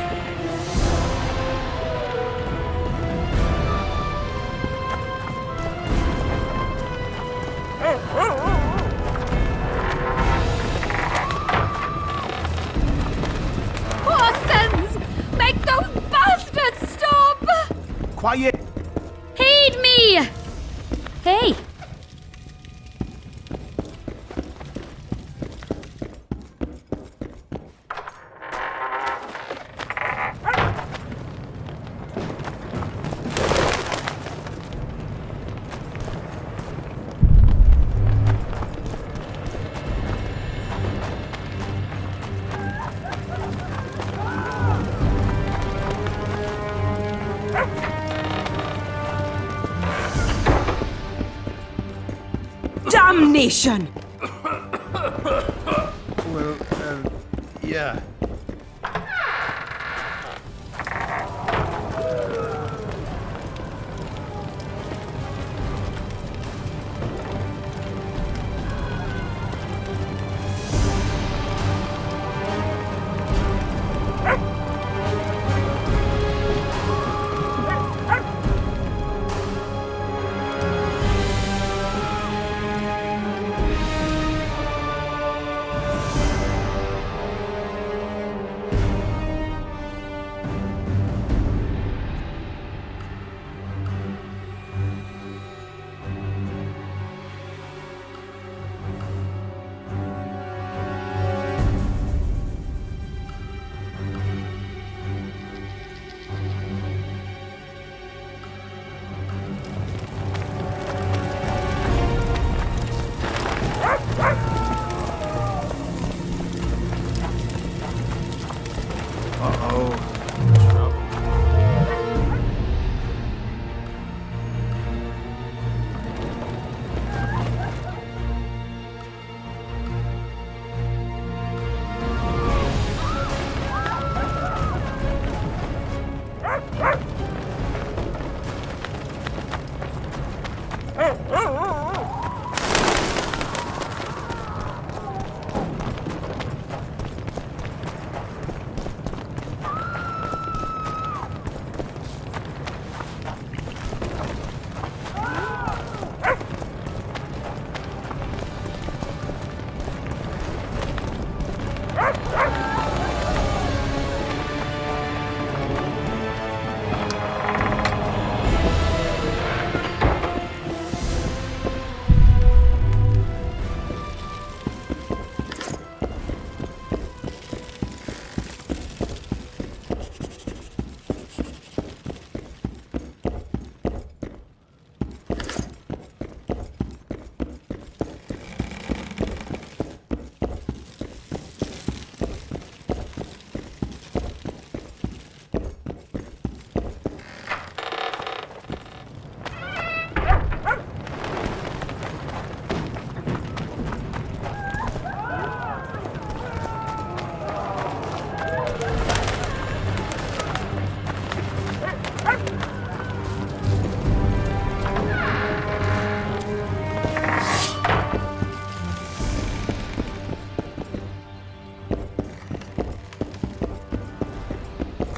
Horsens! Make those bastards stop! Quiet! Heed me! Hey! Damnation! Well, yeah.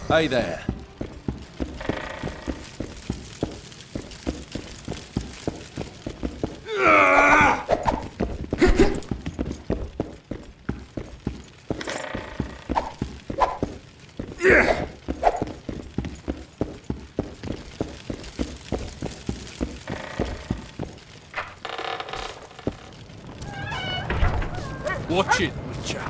Hey there. Watch it, Witcher.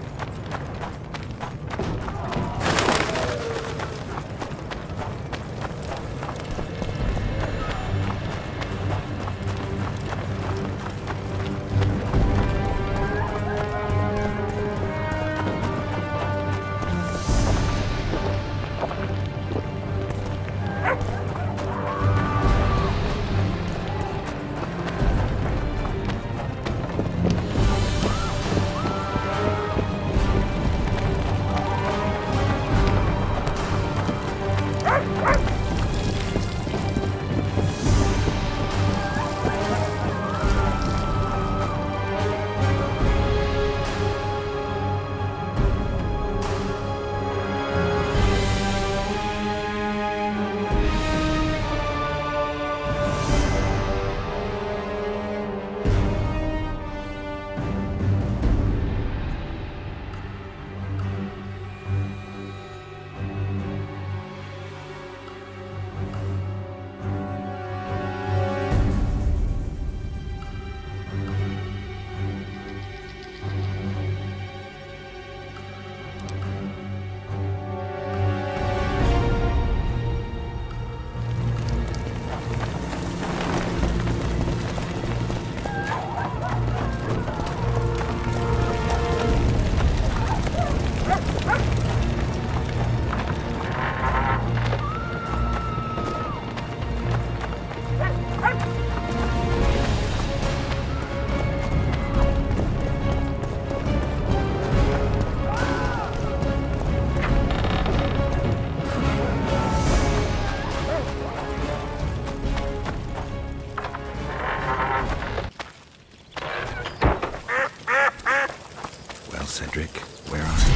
Cedric, where are you?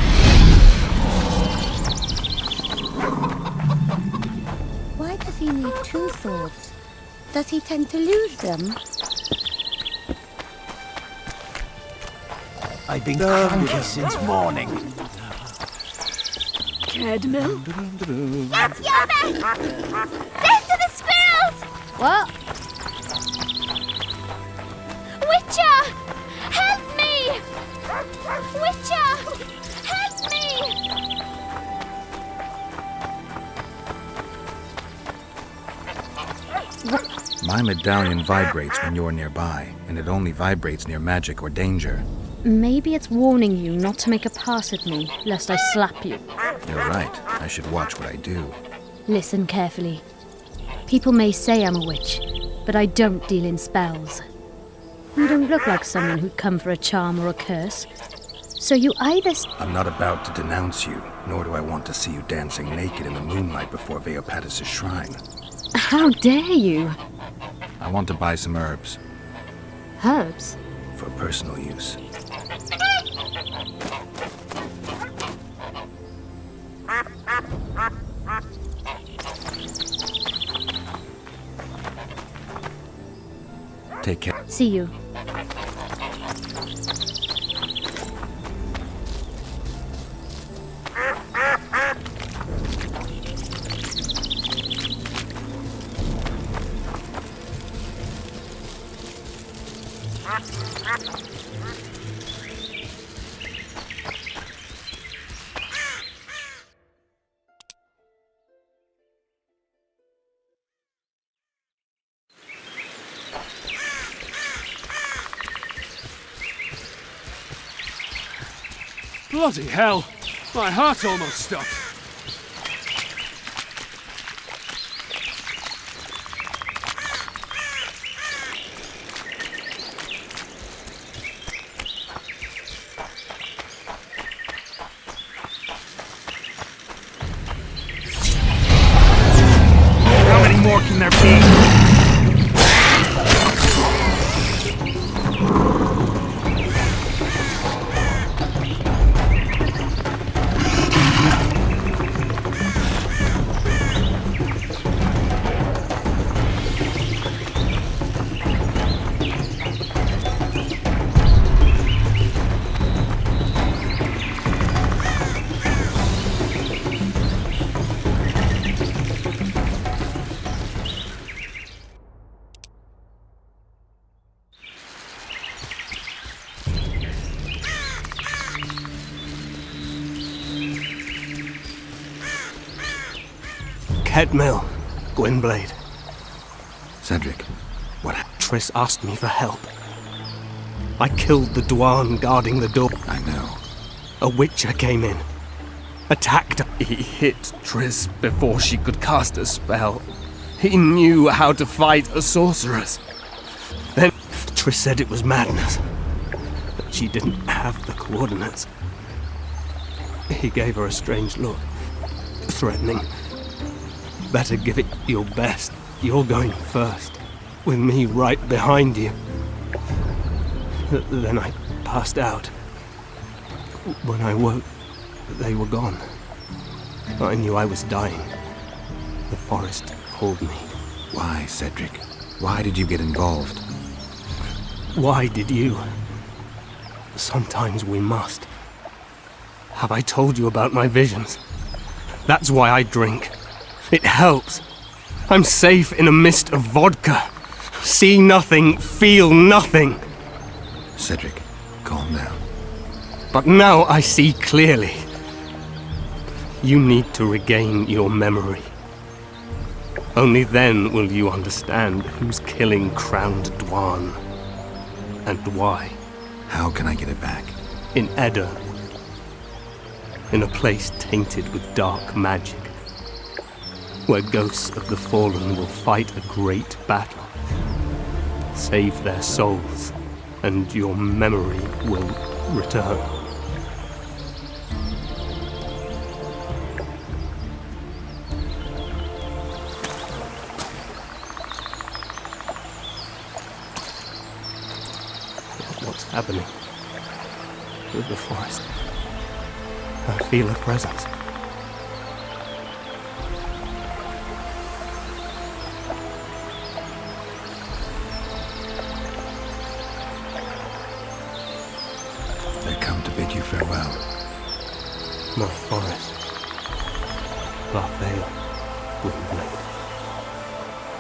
Why does he need two swords? Does he tend to lose them? I've been cranky since morning. Cadmill? That's Iorveth! Death to the squirrels! What? Witcher! Help me! Witcher! Help me! My medallion vibrates when you're nearby, and it only vibrates near magic or danger. Maybe it's warning you not to make a pass at me, lest I slap you. You're right. I should watch what I do. Listen carefully. People may say I'm a witch, but I don't deal in spells. You don't look like someone who'd come for a charm or a curse. So you either... I'm not about to denounce you, nor do I want to see you dancing naked in the moonlight before Veopatis' shrine. How dare you? I want to buy some herbs. Herbs? For personal use. Take care. See you. Bloody hell! My heart almost stopped. How many more can there be? Ketmill, Gwynblade. Cedric, what? Triss asked me for help. I killed the Dwan guarding the door. I know. A witcher came in, attacked her. He hit Triss before she could cast a spell. He knew how to fight a sorceress. Then Triss said it was madness, that she didn't have the coordinates. He gave her a strange look, threatening. Better give it your best. You're going first, with me right behind you. Then I passed out. When I woke, they were gone. I knew I was dying. The forest called me. Why, Cedric? Why did you get involved? Why did you? Sometimes we must. Have I told you about my visions? That's why I drink. It helps. I'm safe in a mist of vodka. See nothing, feel nothing. Cedric, calm down. But now I see clearly. You need to regain your memory. Only then will you understand who's killing Crowned Dwan. And why. How can I get it back? In Edda. In a place tainted with dark magic. Where ghosts of the fallen will fight a great battle. Save their souls, and your memory will return. What's happening with the forest? I feel a presence. Bid you farewell. My forest. Vale, Gwynblade.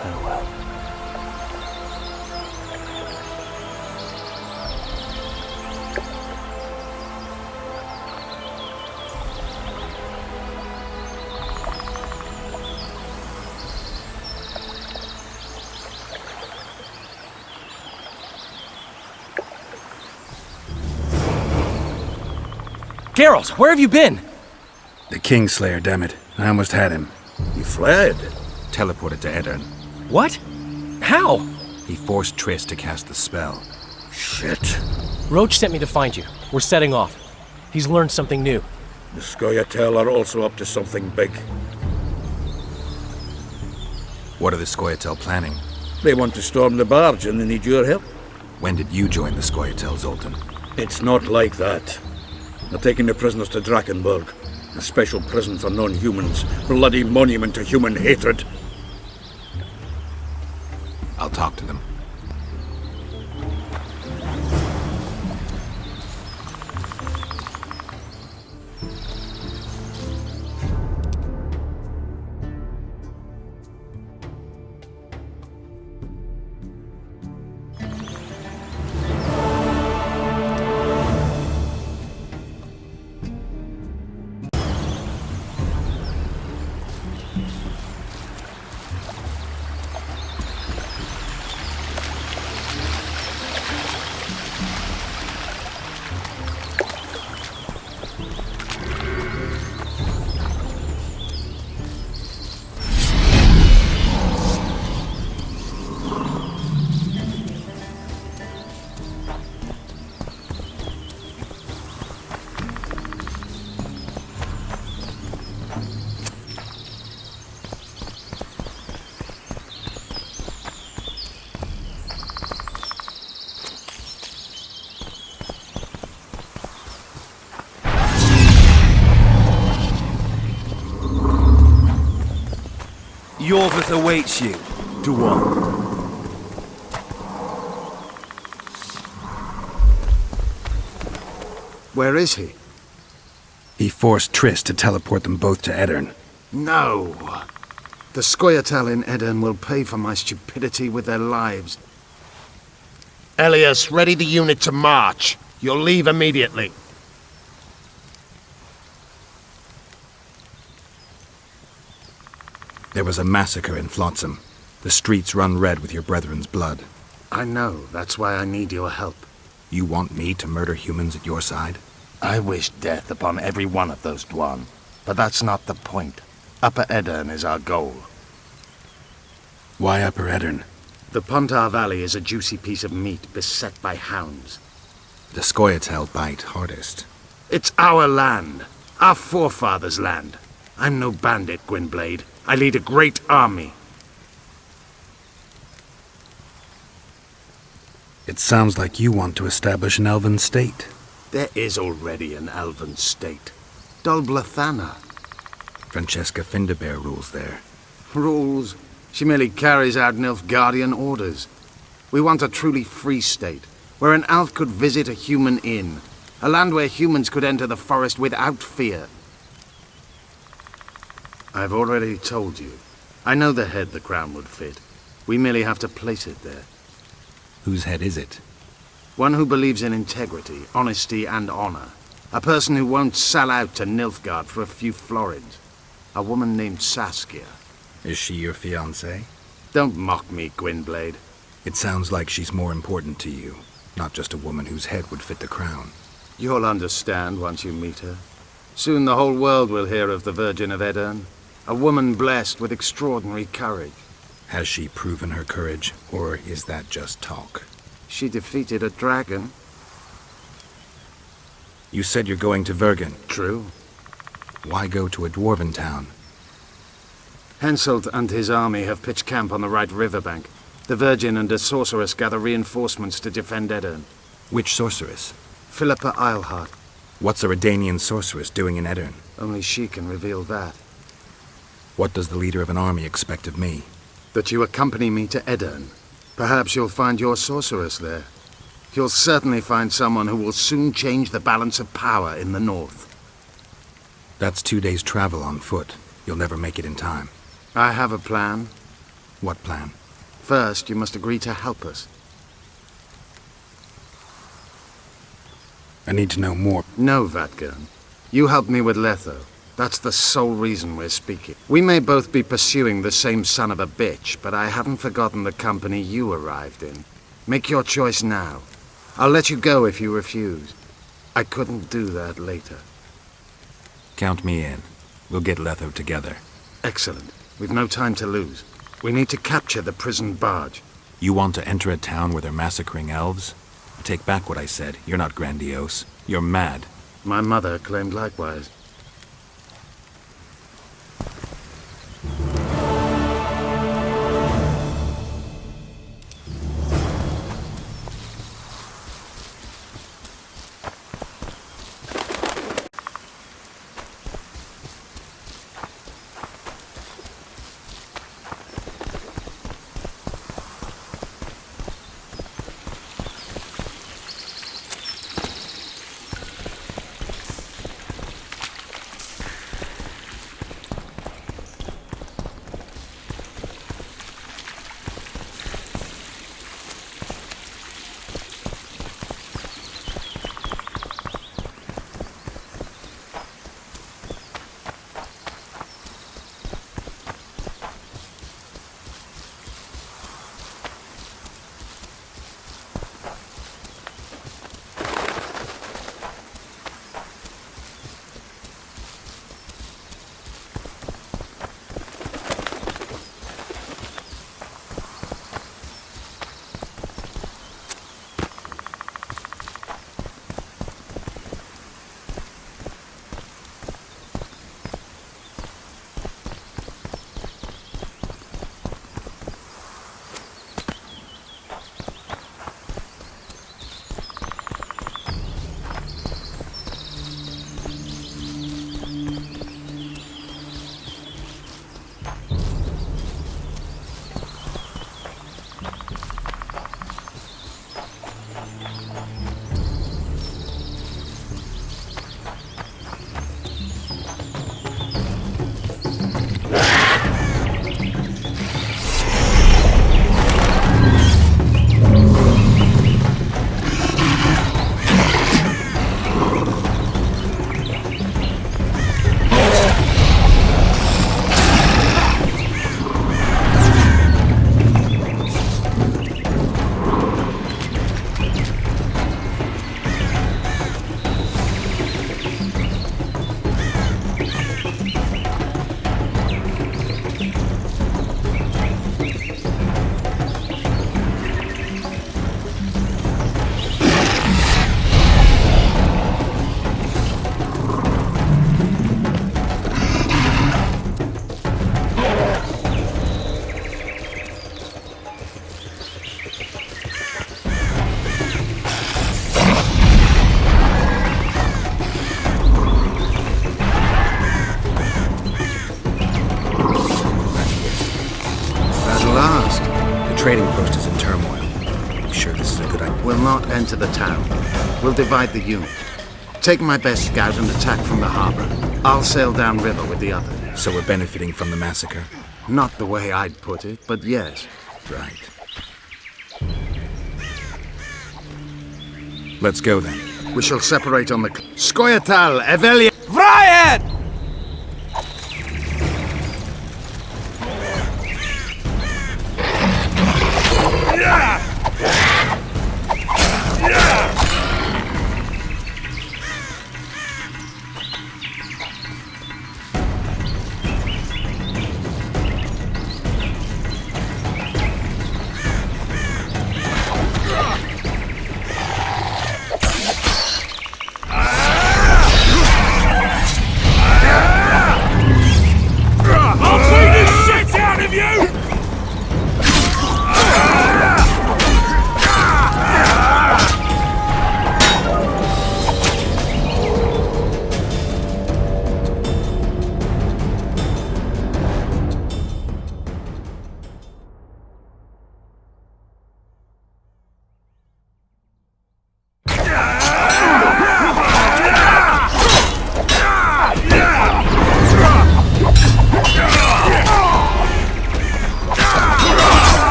Farewell. Geralt, where have you been? The Kingslayer, damn it. I almost had him. He fled. Teleported to Edirn. What? How? He forced Triss to cast the spell. Shit. Roach sent me to find you. We're setting off. He's learned something new. The Scoia'tael are also up to something big. What are the Scoia'tael planning? They want to storm the barge and they need your help. When did you join the Scoia'tael, Zoltan? It's not like that. They're taking the prisoners to Drakenberg, a special prison for non-humans, bloody monument to human hatred. I'll talk to them. Iorveth awaits you. To what? Where is he? He forced Triss to teleport them both to Edirn. No. The Scoia'tael in Edirn will pay for my stupidity with their lives. Elias, ready the unit to march. You'll leave immediately. There was a massacre in Flotsam. The streets run red with your brethren's blood. I know. That's why I need your help. You want me to murder humans at your side? I wish death upon every one of those Dwan. But that's not the point. Upper Edirn is our goal. Why Upper Edirn? The Pontar Valley is a juicy piece of meat beset by hounds. The Scoia'tael bite hardest. It's our land. Our forefathers' land. I'm no bandit, Gwynblade. I lead a great army. It sounds like you want to establish an elven state. There is already an elven state. Dol Blathanna. Francesca Findabair rules there. Rules? She merely carries out Nilfgaardian orders. We want a truly free state, where an elf could visit a human inn. A land where humans could enter the forest without fear. I've already told you. I know the head the crown would fit. We merely have to place it there. Whose head is it? One who believes in integrity, honesty, and honor. A person who won't sell out to Nilfgaard for a few florins. A woman named Saskia. Is she your fiancée? Don't mock me, Gwynblade. It sounds like she's more important to you, not just a woman whose head would fit the crown. You'll understand once you meet her. Soon the whole world will hear of the Virgin of Edirn. A woman blessed with extraordinary courage. Has she proven her courage, or is that just talk? She defeated a dragon. You said you're going to Vergen. True. Why go to a dwarven town? Henselt and his army have pitched camp on the right riverbank. The Virgin and a sorceress gather reinforcements to defend Edirn. Which sorceress? Philippa Eilhart. What's a Redanian sorceress doing in Edirn? Only she can reveal that. What does the leader of an army expect of me? That you accompany me to Edirn. Perhaps you'll find your sorceress there. You'll certainly find someone who will soon change the balance of power in the north. That's 2 days' travel on foot. You'll never make it in time. I have a plan. What plan? First, you must agree to help us. I need to know more. No, Vatgern. You helped me with Letho. That's the sole reason we're speaking. We may both be pursuing the same son of a bitch, but I haven't forgotten the company you arrived in. Make your choice now. I'll let you go if you refuse. I couldn't do that later. Count me in. We'll get Letho together. Excellent. We've no time to lose. We need to capture the prison barge. You want to enter a town where they're massacring elves? I take back what I said. You're not grandiose. You're mad. My mother claimed likewise. trading post is in turmoil. You sure this is a good idea? We'll not enter the town. We'll divide the unit. Take my best scout and attack from the harbor. I'll sail downriver with the others. So we're benefiting from the massacre? Not the way I'd put it, but yes. Right. Let's go then. We shall separate on the... Skoyatal, Evelia... Vrijen!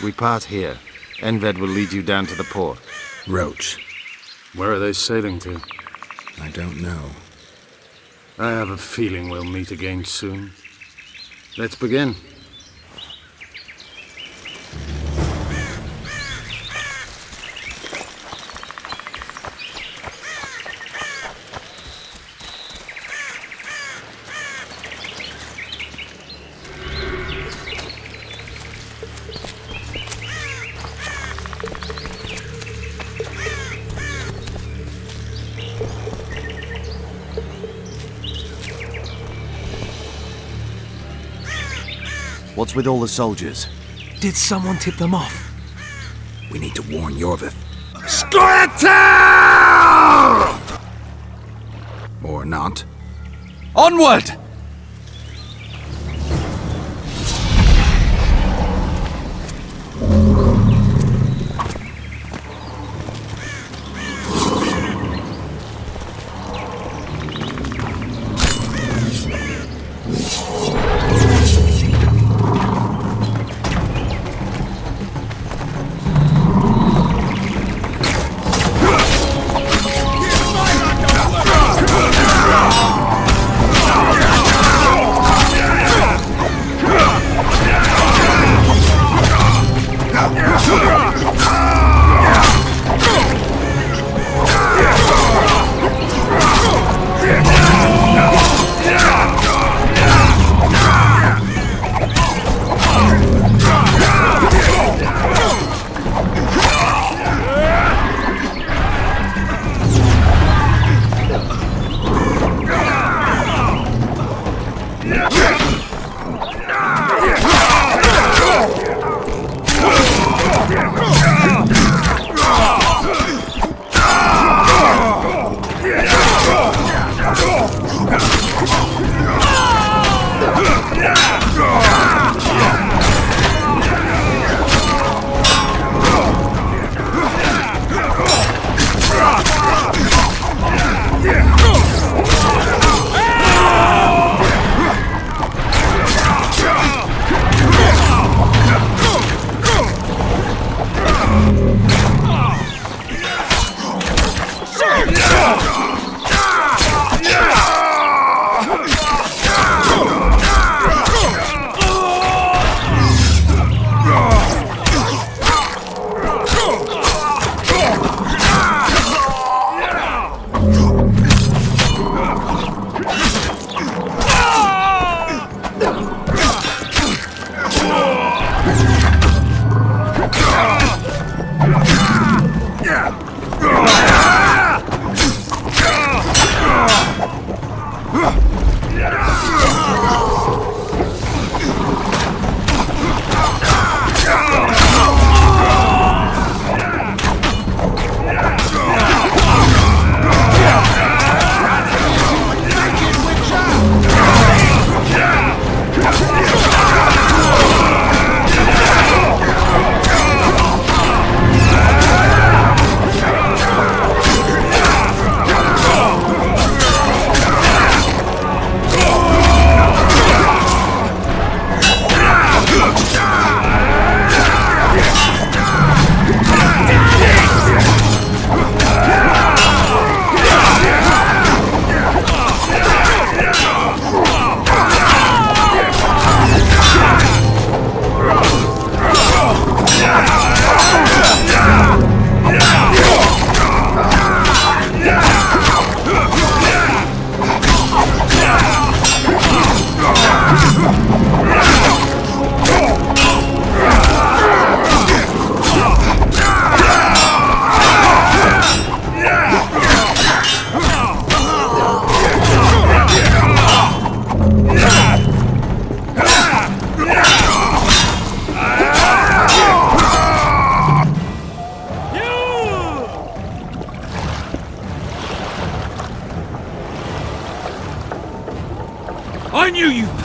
We part here. Iorveth will lead you down to the port. Roach. Where are they sailing to? I don't know. I have a feeling we'll meet again soon. Let's begin. What's with all the soldiers? Did someone tip them off? We need to warn Iorveth. Squirtle! Or not. Onward!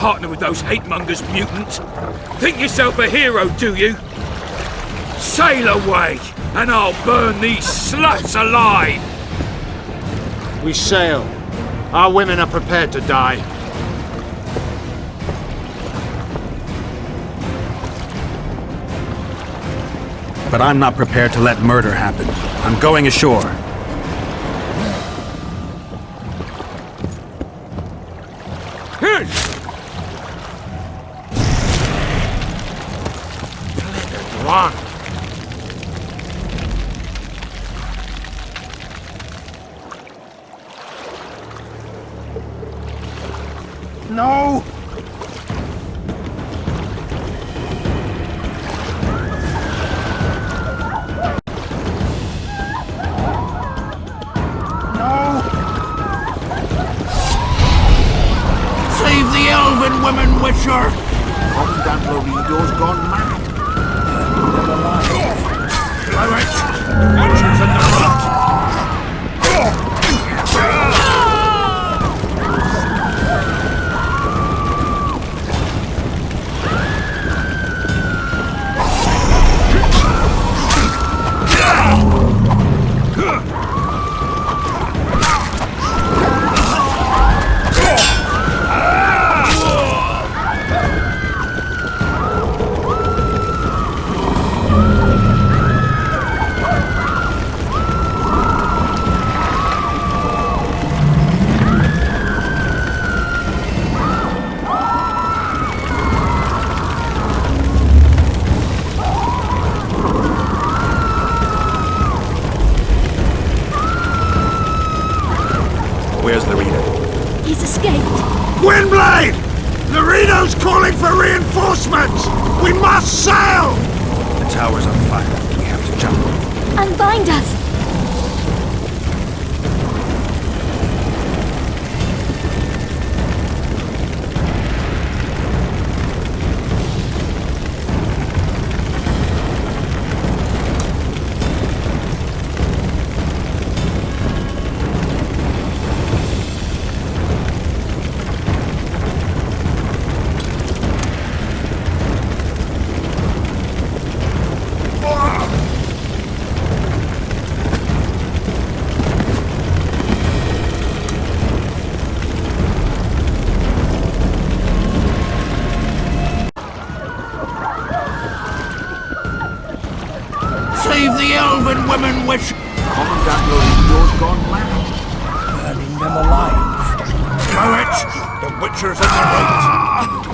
partner with those hate-mongers, mutant. Think yourself a hero, do you? Sail away, and I'll burn these sluts alive! We sail. Our women are prepared to die. But I'm not prepared to let murder happen. I'm going ashore. Run! No! Save the elven women, Witcher! Commandant Lorido's gone mad. Blow it! Witches in the rot! Where's Lorito? He's escaped. Gwynblade! Lorito's calling for reinforcements! We must sail! The tower's on fire. We have to jump. Unbind us! Save the elven women, Witcher! Commandant Lorido's gone mad. Burning them alive. Blow it! The Witcher's in the rot!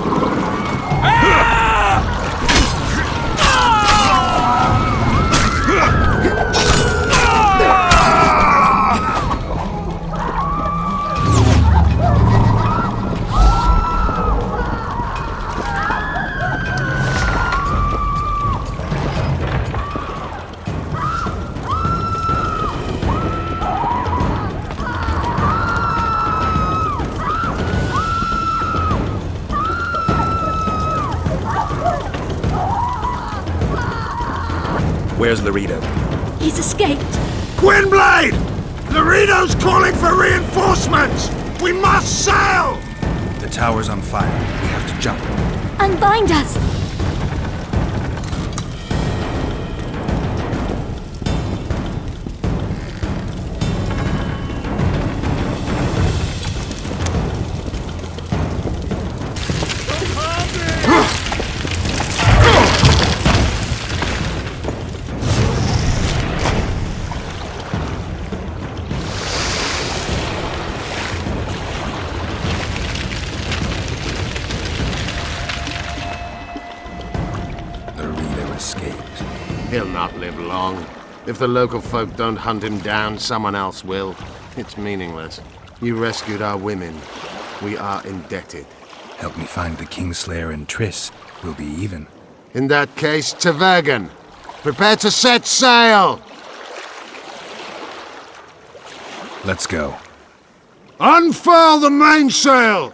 Where's Lorito? He's escaped. Gwynblade! Lorito's calling for reinforcements! We must sail! The tower's on fire. We have to jump. Unbind us! He'll not live long. If the local folk don't hunt him down, someone else will. It's meaningless. You rescued our women. We are indebted. Help me find the Kingslayer and Triss. We'll be even. In that case, to Vergen. Prepare to set sail! Let's go. Unfurl the mainsail!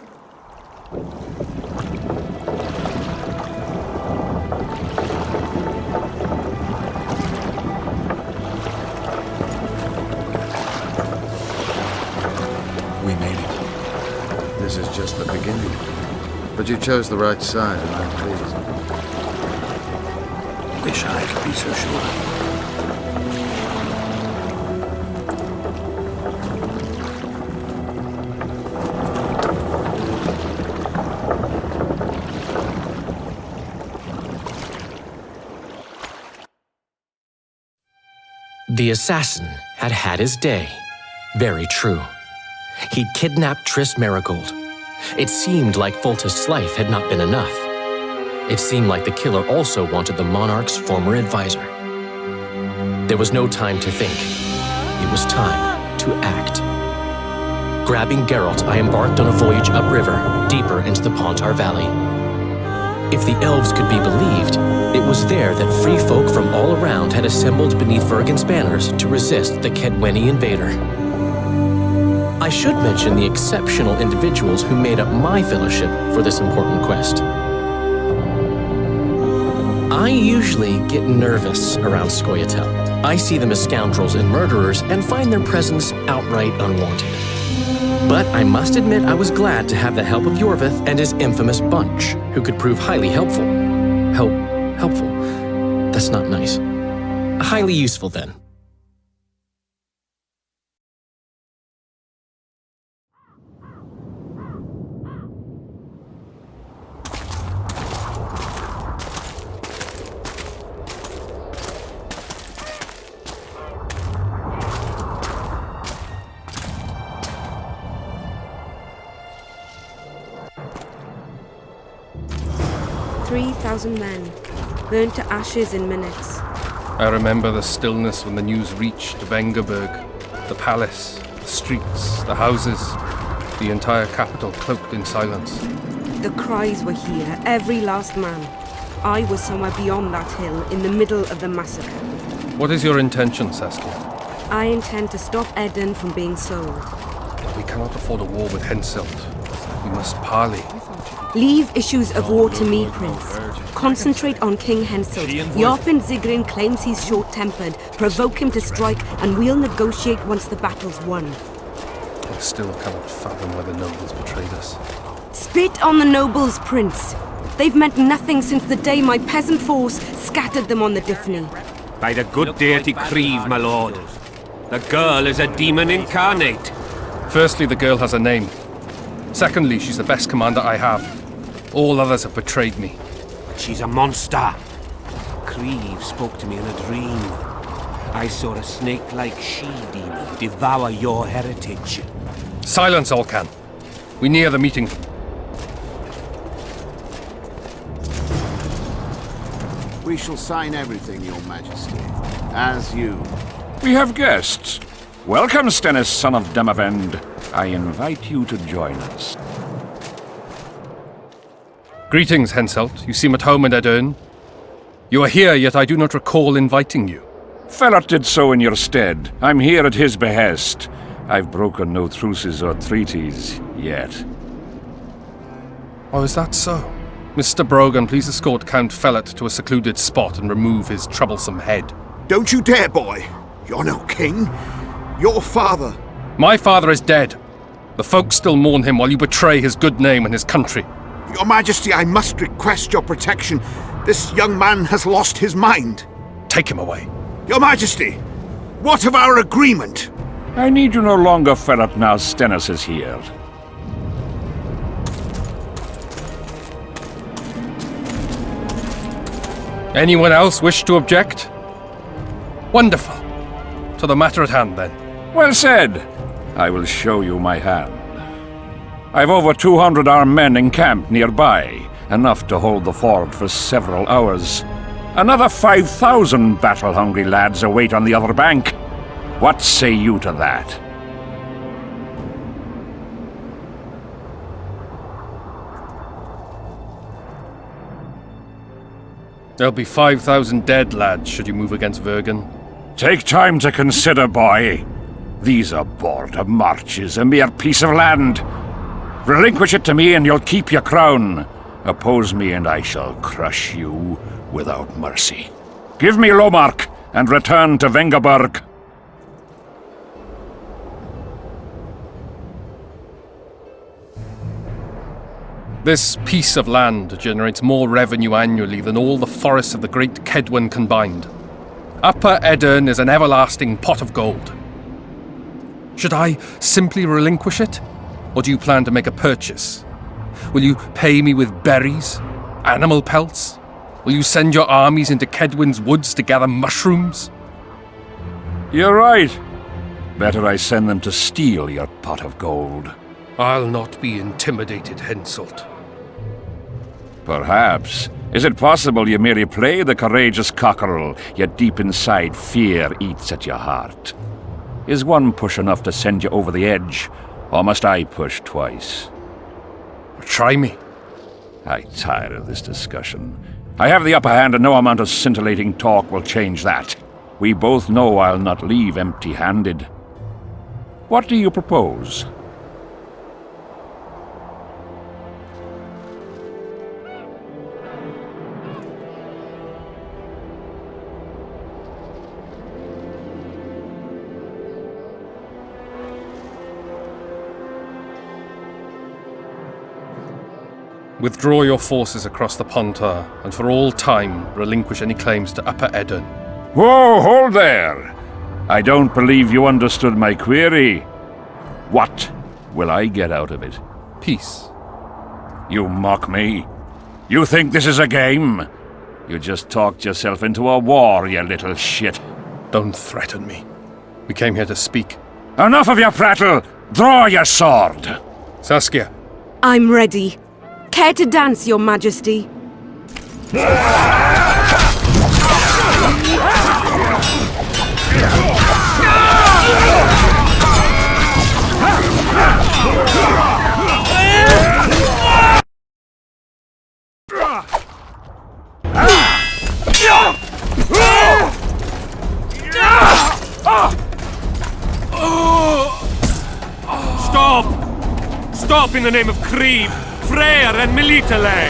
We made it. This is just the beginning. But you chose the right side, and I'm pleased. Wish I could be so sure. The assassin had had his day. Very true. He'd kidnapped Triss Marigold. It seemed like Foltest's life had not been enough. It seemed like the killer also wanted the monarch's former advisor. There was no time to think. It was time to act. Grabbing Geralt, I embarked on a voyage upriver, deeper into the Pontar Valley. If the elves could be believed, it was there that free folk from all around had assembled beneath Vergen's banners to resist the Kedweni invader. I should mention the exceptional individuals who made up my fellowship for this important quest. I usually get nervous around Scoia'tael. I see them as scoundrels and murderers and find their presence outright unwanted. But I must admit I was glad to have the help of Iorveth and his infamous bunch, who could prove highly helpful. Helpful? That's not nice. Highly useful, then. Men, burned to ashes in minutes. I remember the stillness when the news reached Vengerberg, the palace, the streets, the houses, the entire capital cloaked in silence. The cries were here, every last man. I was somewhere beyond that hill, in the middle of the massacre. What is your intention, Saskia? I intend to stop Edirn from being sold. We cannot afford a war with Henselt. We must parley. Leave issues of war to me, Prince. Concentrate on King Henselt. Iorveth Zigrin claims he's short-tempered. Provoke him to strike, and we'll negotiate once the battle's won. I still cannot fathom why the nobles betrayed us. Spit on the nobles, Prince. They've meant nothing since the day my peasant force scattered them on the Dyffny. By the good deity Creve, my lord. The girl is a demon incarnate. Firstly, the girl has a name. Secondly, she's the best commander I have. All others have betrayed me. But she's a monster. Creve spoke to me in a dream. I saw a snake-like she-demon devour your heritage. Silence, Alcan. We near the meeting. We shall sign everything, Your Majesty. As you. We have guests. Welcome, Stennis, son of Demavend. I invite you to join us. Greetings, Henselt. You seem at home in Edirn. You are here, yet I do not recall inviting you. Felot did so in your stead. I'm here at his behest. I've broken no truces or treaties yet. Oh, is that so? Mr. Brogan, please escort Count Felot to a secluded spot and remove his troublesome head. Don't you dare, boy. You're no king. Your father. My father is dead. The folk still mourn him while you betray his good name and his country. Your Majesty, I must request your protection. This young man has lost his mind. Take him away. Your Majesty, what of our agreement? I need you no longer, Felot, now Stennis is here. Anyone else wish to object? Wonderful. To the matter at hand, then. Well said. I will show you my hand. I've over 200 armed men encamped nearby, enough to hold the fort for several hours. Another 5,000 battle-hungry lads await on the other bank. What say you to that? There'll be 5,000 dead lads should you move against Vergen. Take time to consider, boy. These are border marches, a mere piece of land. Relinquish it to me and you'll keep your crown. Oppose me and I shall crush you without mercy. Give me Lomark and return to Vengerberg. This piece of land generates more revenue annually than all the forests of the great Kedwen combined. Upper Edirn is an everlasting pot of gold. Should I simply relinquish it? Or do you plan to make a purchase? Will you pay me with berries? Animal pelts? Will you send your armies into Kedwen's woods to gather mushrooms? You're right. Better I send them to steal your pot of gold. I'll not be intimidated, Henselt. Perhaps. Is it possible you merely play the courageous cockerel, yet deep inside fear eats at your heart? Is one push enough to send you over the edge, or must I push twice? Try me. I tire of this discussion. I have the upper hand and no amount of scintillating talk will change that. We both know I'll not leave empty-handed. What do you propose? Withdraw your forces across the Pontar, and for all time relinquish any claims to Upper Edirn. Whoa, hold there! I don't believe you understood my query. What will I get out of it? Peace. You mock me? You think this is a game? You just talked yourself into a war, you little shit. Don't threaten me. We came here to speak. Enough of your prattle! Draw your sword! Saskia. I'm ready. Care to dance, Your Majesty? Stop! Stop in the name of Kriv, Freyr and Militale!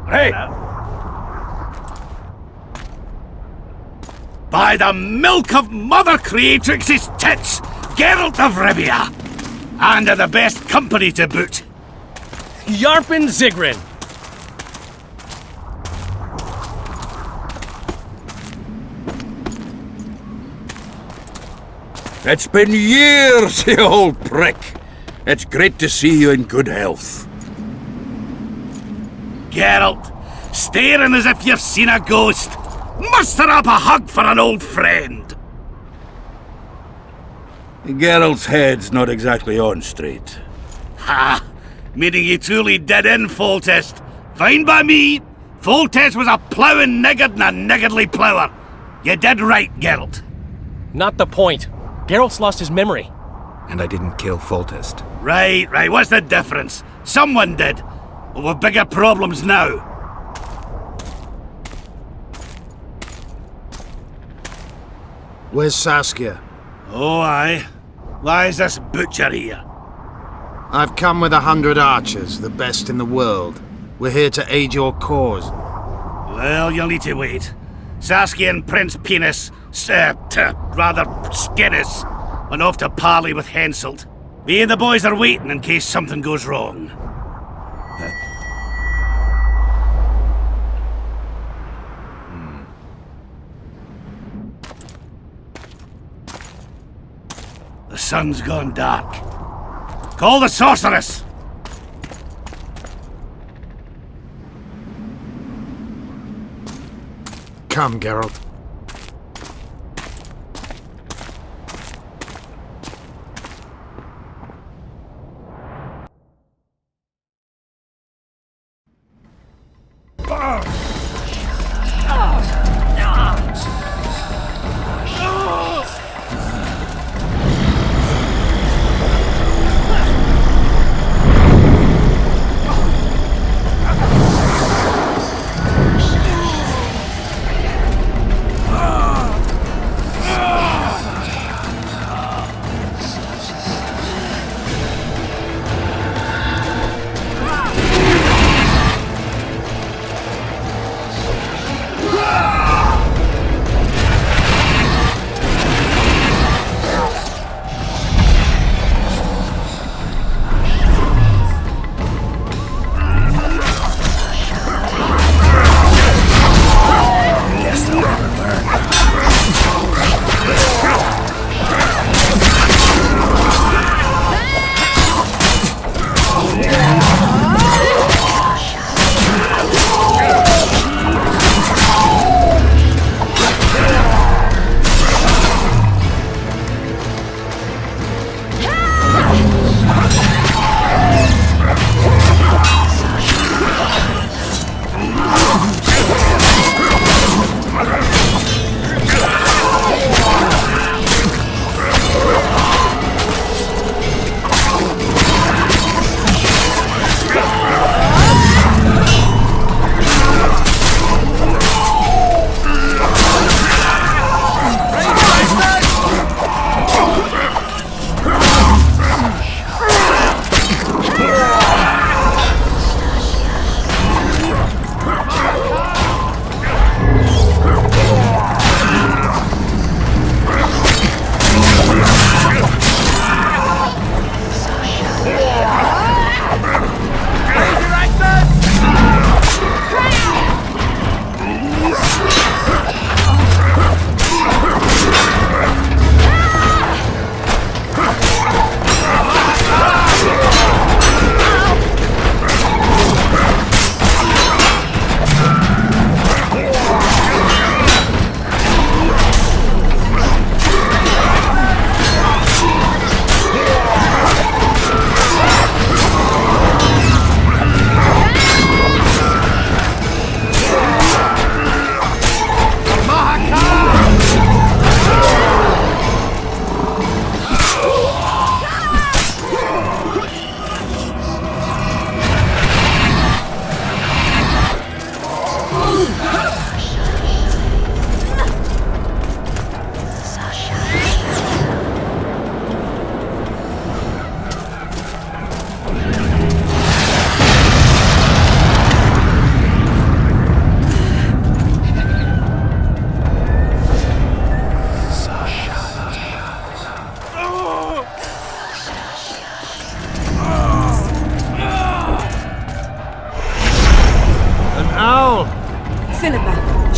Hey! By the milk of Mother Creatrix's tits, Geralt of Rivia! And of the best company to boot. Yarpen Zigrin! It's been years, you old prick. It's great to see you in good health. Geralt, staring as if you've seen a ghost. Muster up a hug for an old friend. Geralt's head's not exactly on straight. Ha! Meaning you truly did in Foltest. Fine by me. Foltest was a ploughing niggard and a niggardly plougher. You did right, Geralt. Not the point. Geralt's lost his memory. And I didn't kill Foltest. Right. What's the difference? Someone did. But we've bigger problems now. Where's Saskia? Oh, aye. Why is this butcher here? I've come with 100 archers, the best in the world. We're here to aid your cause. Well, you'll need to wait. Saskia and Prince Penis, rather Skinnis, went off to parley with Henselt. Me and the boys are waiting in case something goes wrong. The sun's gone dark. Call the sorceress! come, Geralt.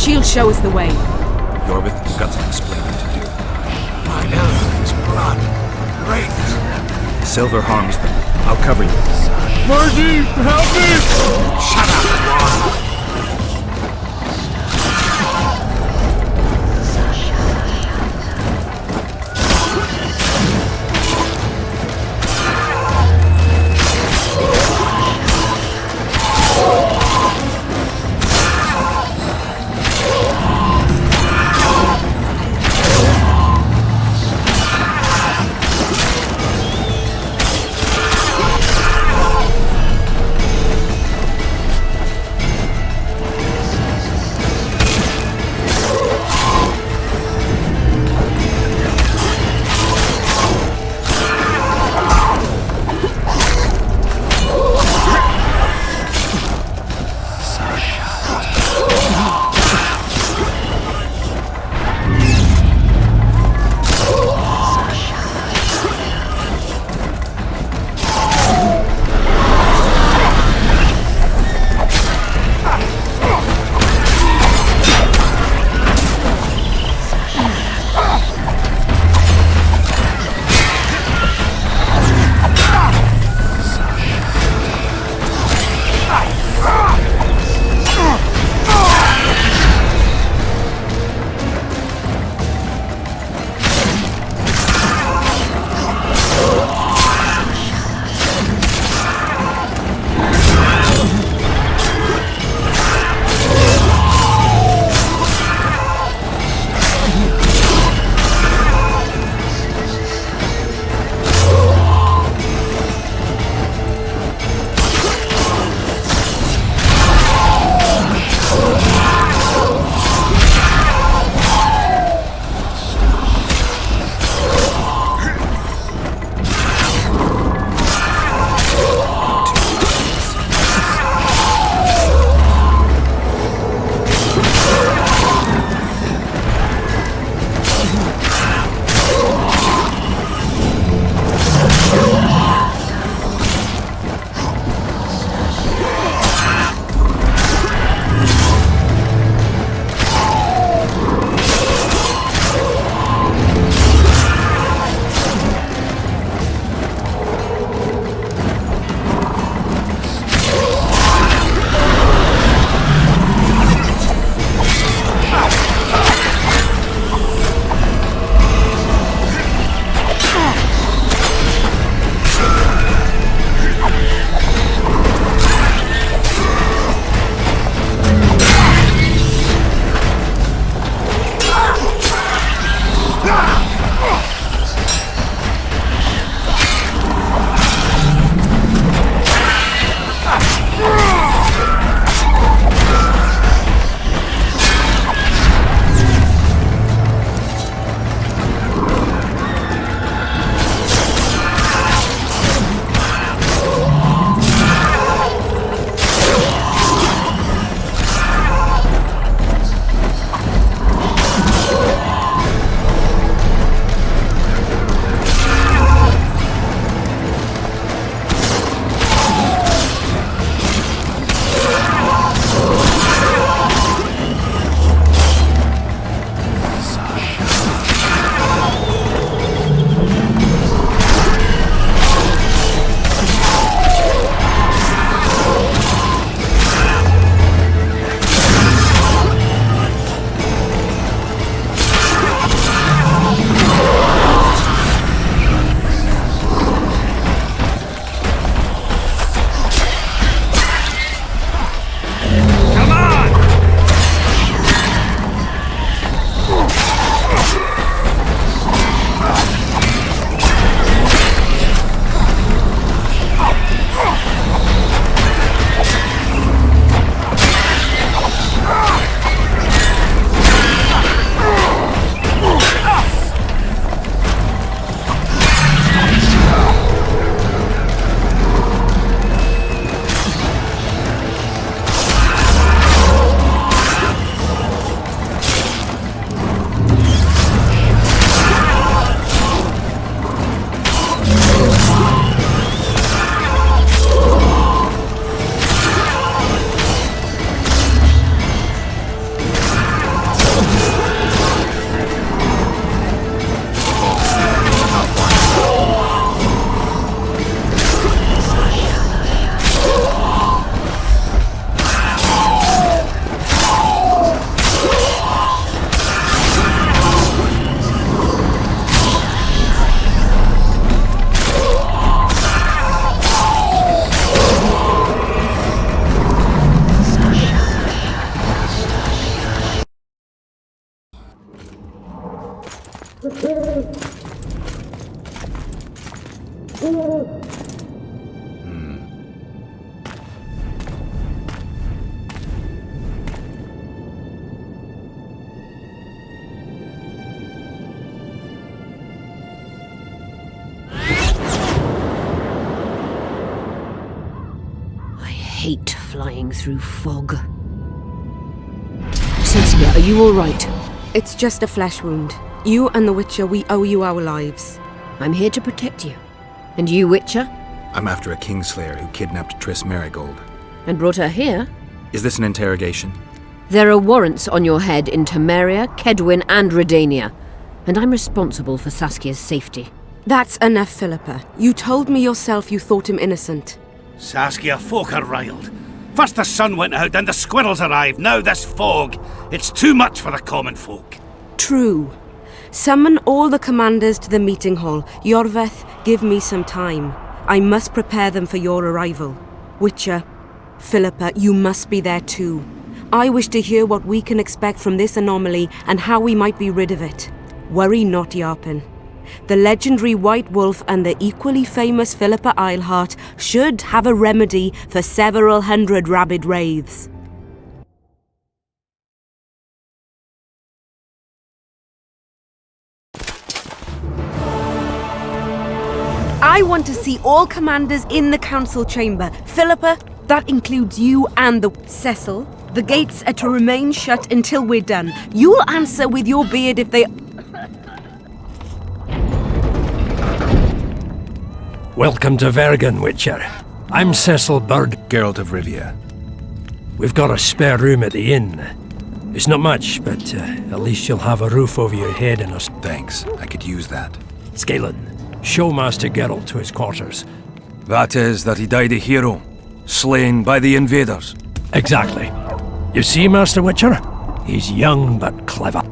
She'll show us the way. Iorveth, you've got some explaining to do. My elephant's blood. Wraiths. Silver harms them. I'll cover you. Margie, help me! Shut up, I hate flying through fog. Saskia, are you all right? It's just a flesh wound. You and the Witcher, we owe you our lives. I'm here to protect you. And you, Witcher? I'm after a Kingslayer who kidnapped Triss Marigold. And brought her here? Is this an interrogation? There are warrants on your head in Temeria, Kedwin, and Redania. And I'm responsible for Saskia's safety. That's enough, Philippa. You told me yourself you thought him innocent. Saskia, folk are riled. First the sun went out, then the squirrels arrived, now this fog. It's too much for the common folk. True. Summon all the commanders to the meeting hall. Iorveth, give me some time. I must prepare them for your arrival. Witcher, Philippa, you must be there too. I wish to hear what we can expect from this anomaly and how we might be rid of it. Worry not, Yarpen. The legendary White Wolf and the equally famous Philippa Eilhart should have a remedy for several hundred rabid wraiths. I want to see all commanders in the council chamber. Philippa, that includes you and the Cecil. The gates are to remain shut until we're done. You'll answer with your beard if they... Welcome to Vergen, Witcher. I'm Cecil Bird, Geralt of Rivia. We've got a spare room at the inn. It's not much, but at least you'll have a roof over your head and a... Thanks, I could use that. Scalen, show Master Geralt to his quarters. That is, that he died a hero, slain by the invaders. Exactly. You see, Master Witcher? He's young but clever.